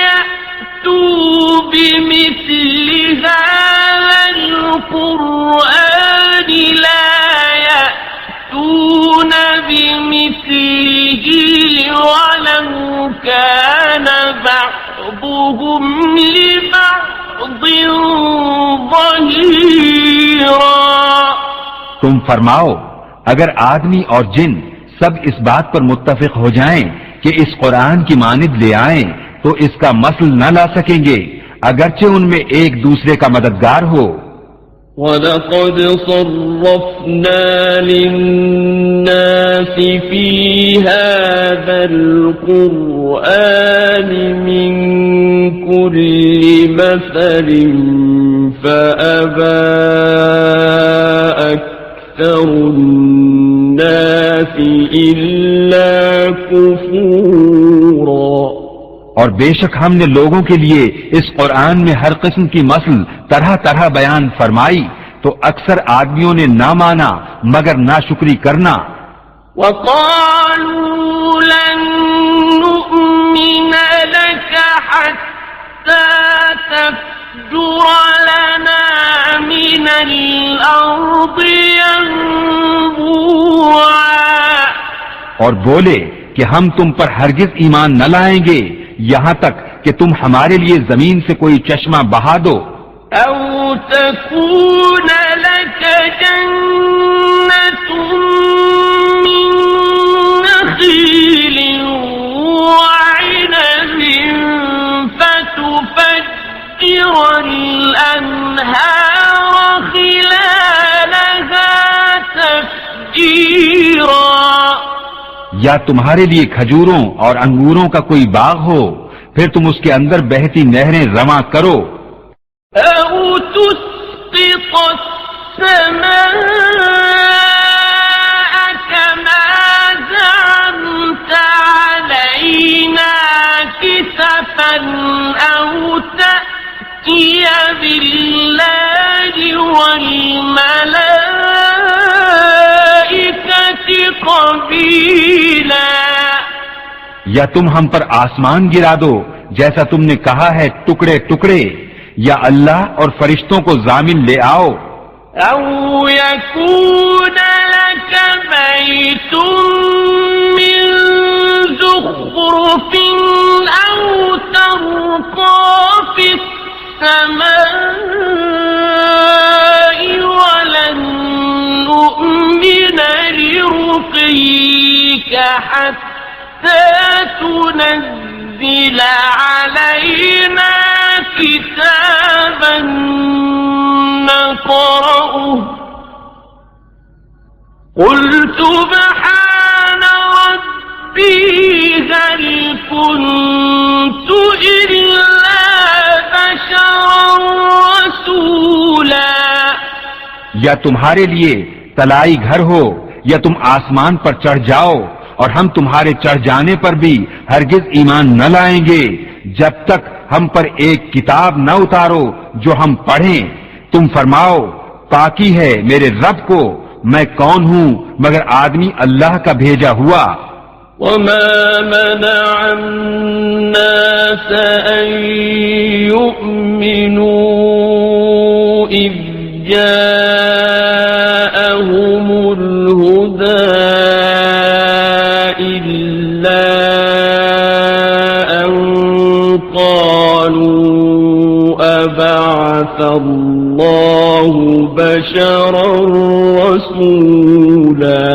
Speaker 1: يَأْتُوا بِمِثْلِ هَٰذَا الْقُرْآنِ لَا يَأْتُونَ بِمِثْلِهِ وَلَوْ كَانَ بَعْضُهُمْ لِبَعْضٍ ظَهِيرًا۔
Speaker 2: تم فرماؤ اگر آدمی اور جن سب اس بات پر متفق ہو جائیں کہ اس قرآن کی مانند لے آئیں تو اس کا مثل نہ لا سکیں گے، اگرچہ ان میں ایک دوسرے کا مددگار ہو۔
Speaker 3: وَلَقَدْ صَرَّفْنَا لِلنَّاسِ فِي هَٰذَا الْقُرْآنِ مِنْ كُلِّ مَثَلٍ فَأَبَىٰ أَكْثَرُ النَّاسِ إِلَّا كُفُورًا۔
Speaker 2: اور بے شک ہم نے لوگوں کے لیے اس قرآن میں ہر قسم کی مثل طرح طرح بیان فرمائی تو اکثر آدمیوں نے نہ مانا مگر ناشکری کرنا۔
Speaker 1: وَقَالُوا لَن نُّؤْمِنَ لَكَ حَتَّىٰ تَفْجُرَ لَنَا مِنَ الْأَرْضِ يَنبُوعًا۔
Speaker 2: اور بولے کہ ہم تم پر ہرگز ایمان نہ لائیں گے یہاں تک کہ تم ہمارے لیے زمین سے کوئی چشمہ بہا دو۔
Speaker 1: أَوْ تَكُونَ لَكَ جَنَّةٌ مِّن نَّخِيلٍ وَعِنَبٍ فَتُفَجِّرَ الْأَنْهَارَ خِلَالَهَا تَفْجِيرًا۔
Speaker 2: یا تمہارے لیے کھجوروں اور انگوروں کا کوئی باغ ہو پھر تم اس کے اندر بہتی نہریں رواں کرو۔
Speaker 1: أَوْ تُسْقِطَ السماء كما زعمت علينا كسفا أو تأتي بالله والملائكة قبيلا.
Speaker 2: یا تم ہم پر آسمان گرا دو جیسا تم نے کہا ہے ٹکڑے ٹکڑے، یا اللہ اور فرشتوں کو ضامن لے آؤ.
Speaker 1: أو يكون لك بيت من زخرف أو ترقى في السماء ولن نؤمن لرقيك حتى تنزل علينا كتابا نقرأه. قل سبحان ربي هل كنت إلا بشرا رسولا.
Speaker 2: یا تمہارے لیے تلائی گھر ہو یا تم آسمان پر چڑھ جاؤ، اور ہم تمہارے چڑھ جانے پر بھی ہرگز ایمان نہ لائیں گے جب تک ہم پر ایک کتاب نہ اتارو جو ہم پڑھیں. تم فرماؤ پاکی ہے میرے رب کو، میں کون ہوں مگر آدمی اللہ کا بھیجا ہوا.
Speaker 3: وما منع الناس أن يؤمنوا إذ جاءهم الهدى إلا أن قالوا أبعث الله بشرا رسولا.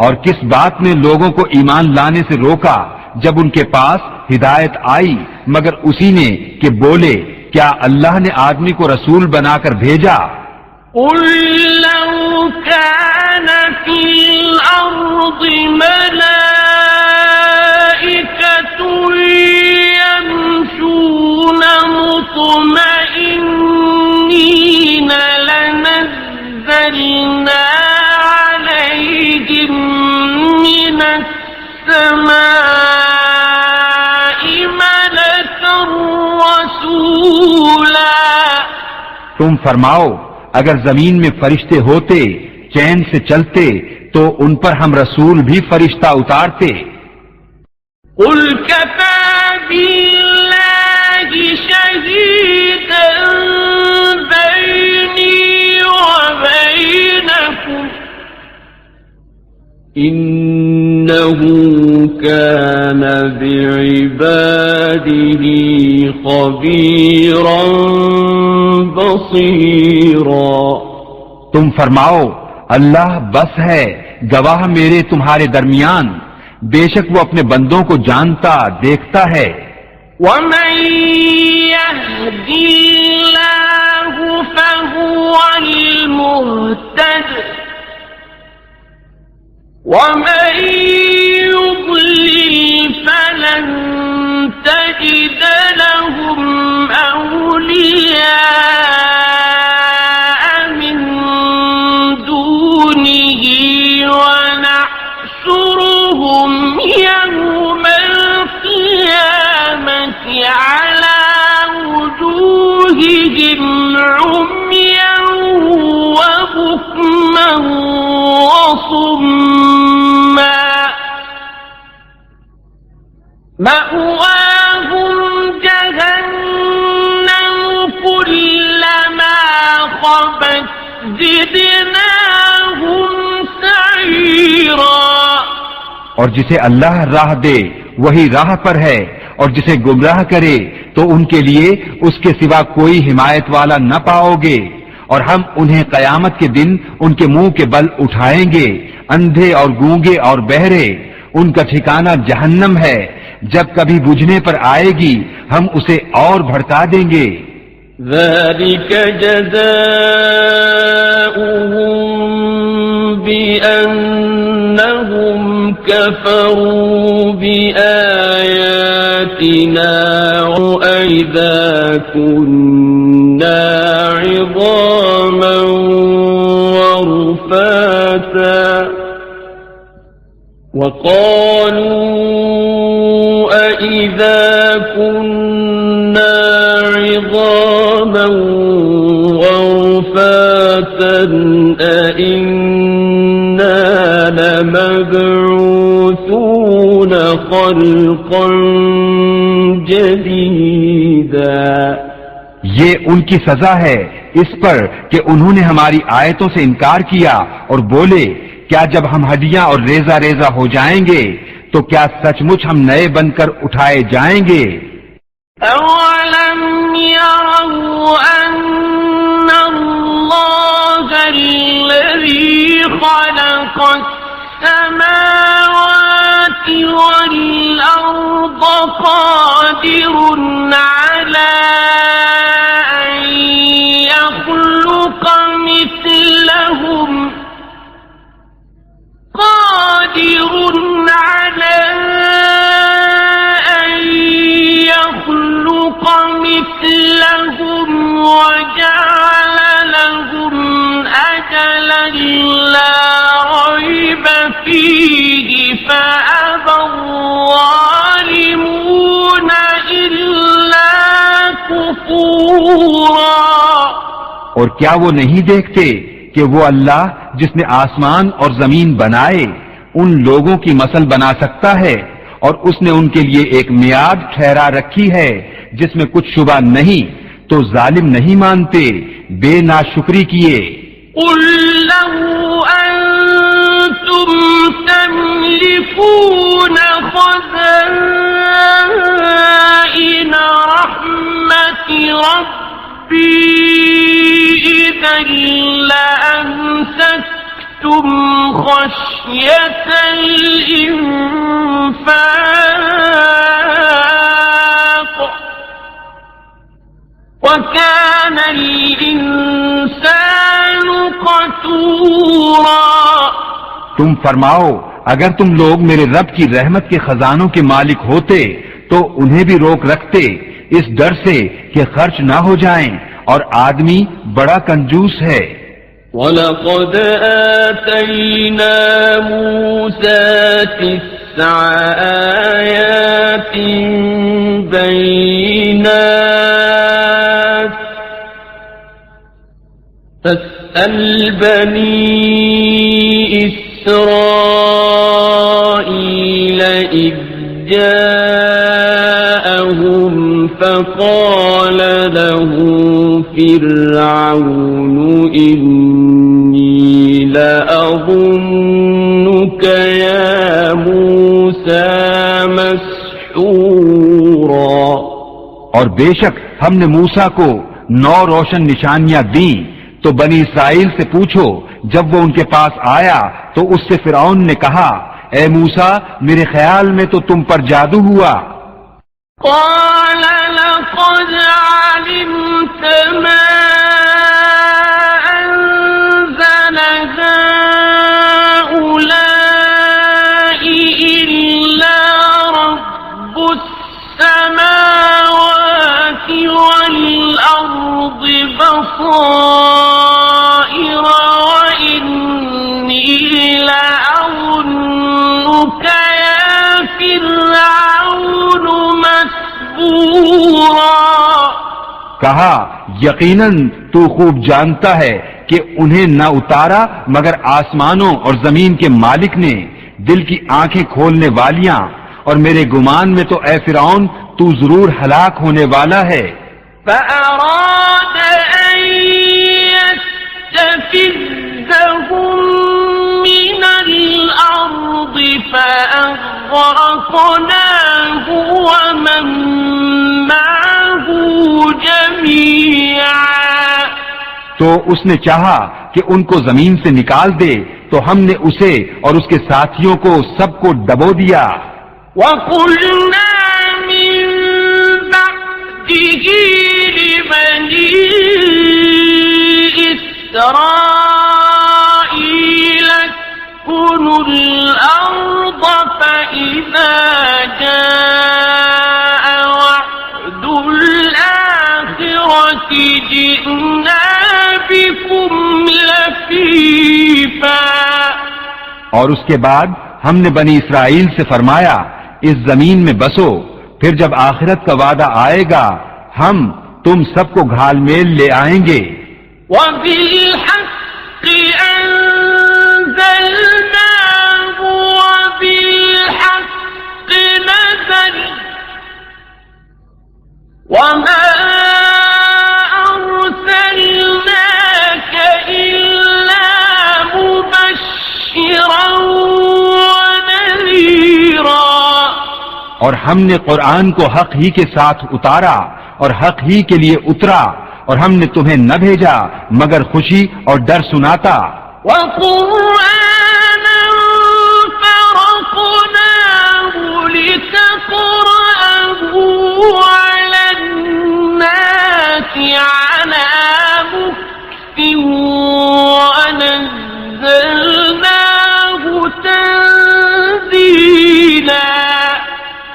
Speaker 2: اور کس بات نے لوگوں کو ایمان لانے سے روکا جب ان کے پاس ہدایت آئی مگر اسی نے کہ بولے کیا اللہ نے آدمی کو رسول بنا کر بھیجا.
Speaker 1: قل لو كان في الأرض ملائكة يمشون مطمئنين لنزلنا عليهم من السماء ملكا رسولا.
Speaker 2: تم فرماؤ اگر زمین میں فرشتے ہوتے چین سے چلتے تو ان پر ہم رسول بھی فرشتہ اتارتے.
Speaker 1: قل كفى بالله شهيدا بيني وبينكم
Speaker 3: إنه كان بعباده خبيرا بصيرا.
Speaker 2: تم فرماؤ اللہ بس ہے گواہ میرے تمہارے درمیان، بے شک وہ اپنے بندوں کو جانتا دیکھتا ہے.
Speaker 1: ومن يهد الله فهو المهتد ومن يضلل فلن تجد لهم أولياء من دونه ونحشرهم يوم القيامة على وجوههم عميا وبكما وصما مأواهم جهنم كلما خبت زدناهم سعيرا.
Speaker 2: اور جسے اللہ راہ دے وہی راہ پر ہے، اور جسے گمراہ کرے تو ان کے لیے اس کے سوا کوئی حمایت والا نہ پاؤ گے. اور ہم انہیں قیامت کے دن ان کے منہ کے بل اٹھائیں گے، اندھے اور گونگے اور بہرے، ان کا ٹھکانہ جہنم ہے، جب کبھی بجھنے پر آئے گی ہم اسے اور بھڑکا دیں گے.
Speaker 3: ذلك جزاؤهم بأنهم كفروا بآياتنا وإذا كنا عظاما ورفاتا وقالوا أإذا كنا عظاما ورفاتا أإنا لمبعوثون خلقا جديدا.
Speaker 2: یہ ان کی سزا ہے اس پر کہ انہوں نے ہماری آیتوں سے انکار کیا اور بولے کیا جب ہم ہڈیاں اور ریزہ ریزہ ہو جائیں گے تو کیا سچ مچ ہم نئے بن کر اٹھائے جائیں گے؟
Speaker 1: أَوَلَمْ يَرَوْا أَنَّ اللَّهَ الَّذِي خَلَقَ السَّمَاوَاتِ وَالْأَرْضَ قَادِرٌ عَلَىٰ أَن يَخْلُقَ مِثْلَهُمْ وجعل لهم أجلا لا ريب فيه فأبى الظالمون إلا كفورا.
Speaker 2: اور کیا وہ نہیں دیکھتے کہ وہ اللہ جس نے آسمان اور زمین بنائے ان لوگوں کی مثل بنا سکتا ہے اور اس نے ان کے لیے ایک میعاد ٹھہرا رکھی ہے جس میں کچھ شبہ نہیں تو ظالم نہیں مانتے بے ناشکری کیے.
Speaker 1: قل لو أنتم تملكون خزائن رحمة ربي إذا لأمسكتم خشية الإنفاق وكان الإنسان قتورا.
Speaker 2: تم فرماؤ اگر تم لوگ میرے رب کی رحمت کے خزانوں کے مالک ہوتے تو انہیں بھی روک رکھتے اس ڈر سے کہ خرچ نہ ہو جائیں اور آدمی بڑا کنجوس ہے.
Speaker 3: وَلَقَدْ آتَيْنَا مُوسَى 9 آيَاتٍ بَيِّنَاتٍ فَاسْأَلْ بَنِي إِسْرَائِيلَ إِذْ جَاءَهُمْ فَقَالَ لَهُ فِرْعَوْنُ إِنِّي لَأَظُنُّكَ يَا مُوسَى مَسْحُورًا.
Speaker 2: اور بے شک ہم نے موسیٰ کو 9 روشن نشانیاں دیں تو بنی اسرائیل سے پوچھو جب وہ ان کے پاس آیا تو اس سے فرعون نے کہا اے موسیٰ میرے خیال میں تو تم پر جادو ہوا.
Speaker 1: قال لقد علمت ما أنزل هؤلاء إلا رب السماوات والأرض بصائر وإني لأظنك يا فرعون مسبورا.
Speaker 2: کہا یقیناً تو خوب جانتا ہے کہ انہیں نہ اتارا مگر آسمانوں اور زمین کے مالک نے دل کی آنکھیں کھولنے والیاں اور میرے گمان میں تو اے فرعون تو ضرور ہلاک ہونے والا ہے.
Speaker 1: فأراد أن يستفزهم من الأرض فأغرقناه ومن معه جميعا.
Speaker 2: تو اس نے چاہا کہ ان کو زمین سے نکال دے تو ہم نے اسے اور اس کے ساتھیوں کو سب کو ڈبو دیا.
Speaker 1: وَقُلْنَا مِن بَعْدِهِ لِبَنِي إِسْرَائِيلَ اسْكُنُوا الْأَرْضَ فَإِذَا جَاءَ وَعْدُ الْآخِرَةِ جِئْنَا
Speaker 2: اور اس کے بعد ہم نے بنی اسرائیل سے فرمایا اس زمین میں بسو، پھر جب آخرت کا وعدہ آئے گا ہم تم سب کو گھال میل لے آئیں گے۔
Speaker 1: وَبِالْحَقِّ أَنزَلْنَاهُ وَبِالْحَقِّ نَزَلَ وَمَا أَرْسَلْنَاكَ إِلَّا مُبَشِّرًا وَنَذِيرًا۔
Speaker 2: اور ہم نے قرآن کو حق ہی کے ساتھ اتارا اور حق ہی کے لیے اترا، اور ہم نے تمہیں نہ بھیجا مگر خوشی اور ڈر سناتا۔
Speaker 1: وَقُرْآنًا فَرَقْنَاهُ لِتَقْرَأَهُ عَلَى النَّاسِ عَلَى مُكْثٍ وَنَزَّلْنَاهُ تَنزِيلًا۔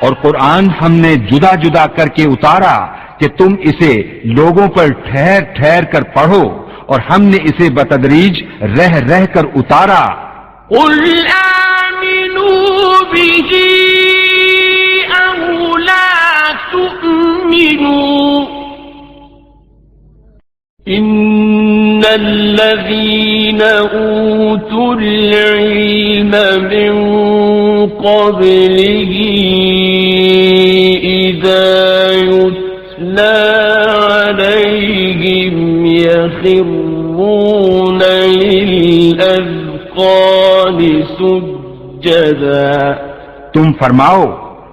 Speaker 2: اور قرآن ہم نے جدا جدا کر کے اتارا کہ تم اسے لوگوں پر ٹھہر ٹھہر کر پڑھو، اور ہم نے اسے بتدریج رہ رہ کر اتارا۔
Speaker 1: قُلْ آمِنُوا بِهِ أَوْ لَا تُؤْمِنُوا
Speaker 3: إِنَّ الَّذِينَ أُوتُوا الْعِلْمَ مِنْ قَبْلِهِ إِذَا يُتْلَى عَلَيْهِمْ يَخِرُّونَ لِلْأَذْقَانِ سُجَّدًا۔
Speaker 2: تم فرماؤ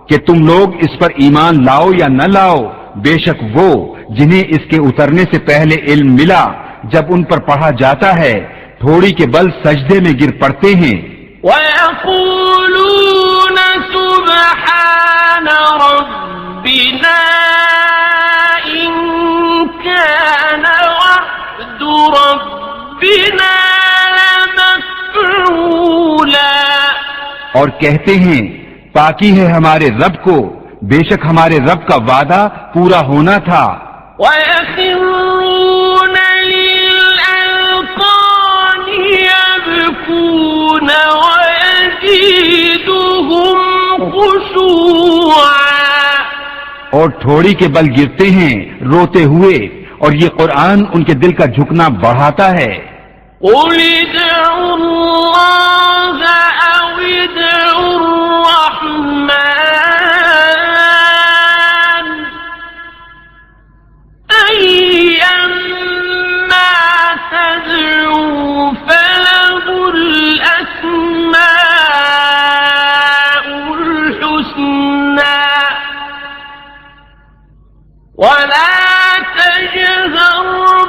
Speaker 2: کہ تم لوگ اس پر ایمان لاؤ یا نہ لاؤ، بے شک وہ جنہیں اس کے اترنے سے پہلے علم ملا جب ان پر پڑھا جاتا ہے تھوڑی کے بل سجدے میں گر پڑتے ہیں۔
Speaker 1: وَيَقُولُونَ سُبْحَانَ رَبِّنَا إِن كَانَ وَعْدُ رَبِّنَا لَمَفْعُولًا۔
Speaker 2: اور کہتے ہیں پاکی ہے ہمارے رب کو، بے شک ہمارے رب کا وعدہ پورا ہونا تھا۔
Speaker 1: وَيَخِرُّونَ لِلْأَذْقَانِ يَبْكُونَ وَيَزِيدُهُمْ خُشُوعًا۔
Speaker 2: اور تھوڑی کے بل گرتے ہیں روتے ہوئے، اور یہ قرآن ان کے دل کا جھکنا بڑھاتا ہے۔
Speaker 1: قُلِ ادْعُوا اللَّهَ أَوِ ادْعُوا الرَّحْمَٰنَ أَيًّمَّا تَدْعُوا فَلَهُ الْأَسْمَاءُ الْحُسْنَىٰ وَلَا تَجْهَرْ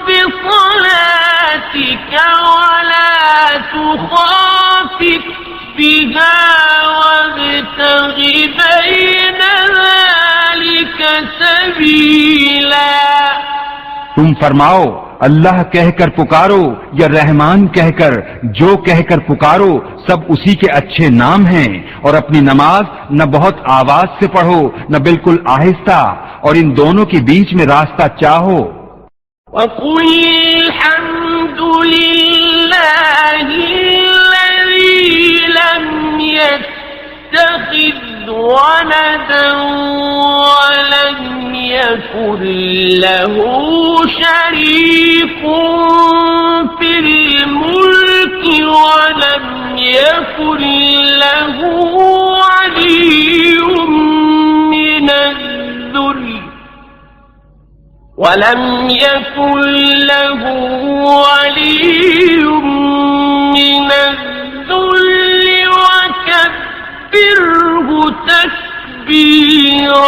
Speaker 1: بِصَلَاتِكَ وَلَا تُخَافِتْ بِهَا وَابْتَغِ بَيْنَ ذَلِكَ سَبِيلًا۔
Speaker 2: تم فرماؤ اللہ کہہ کر پکارو یا رحمان کہہ کر، جو کہہ کر پکارو سب اسی کے اچھے نام ہیں، اور اپنی نماز نہ بہت آواز سے پڑھو نہ بالکل آہستہ، اور ان دونوں کے بیچ میں راستہ چاہو۔
Speaker 1: وَقُلِ الْحَمْدُ لِلَّهِ الَّذِي لَمْ يَتَّخِذْ وَلَدًا وَلَمْ يَكُنْ لَهُ شَرِيكٌ فِي الْمُلْكِ وَلَمْ يَكُنْ لَهُ وَلِيٌّ مِّنَ الذُّلِّ وَكَبِّرْهُ تَكْبِيرًا۔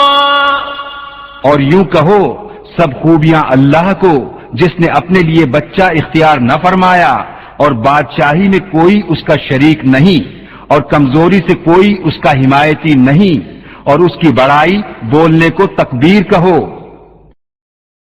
Speaker 2: اور یوں کہو سب خوبیاں اللہ کو جس نے اپنے لیے بچہ اختیار نہ فرمایا، اور بادشاہی میں کوئی اس کا شریک نہیں، اور کمزوری سے کوئی اس کا حمایتی نہیں، اور اس کی بڑائی بولنے کو تکبیر کہو۔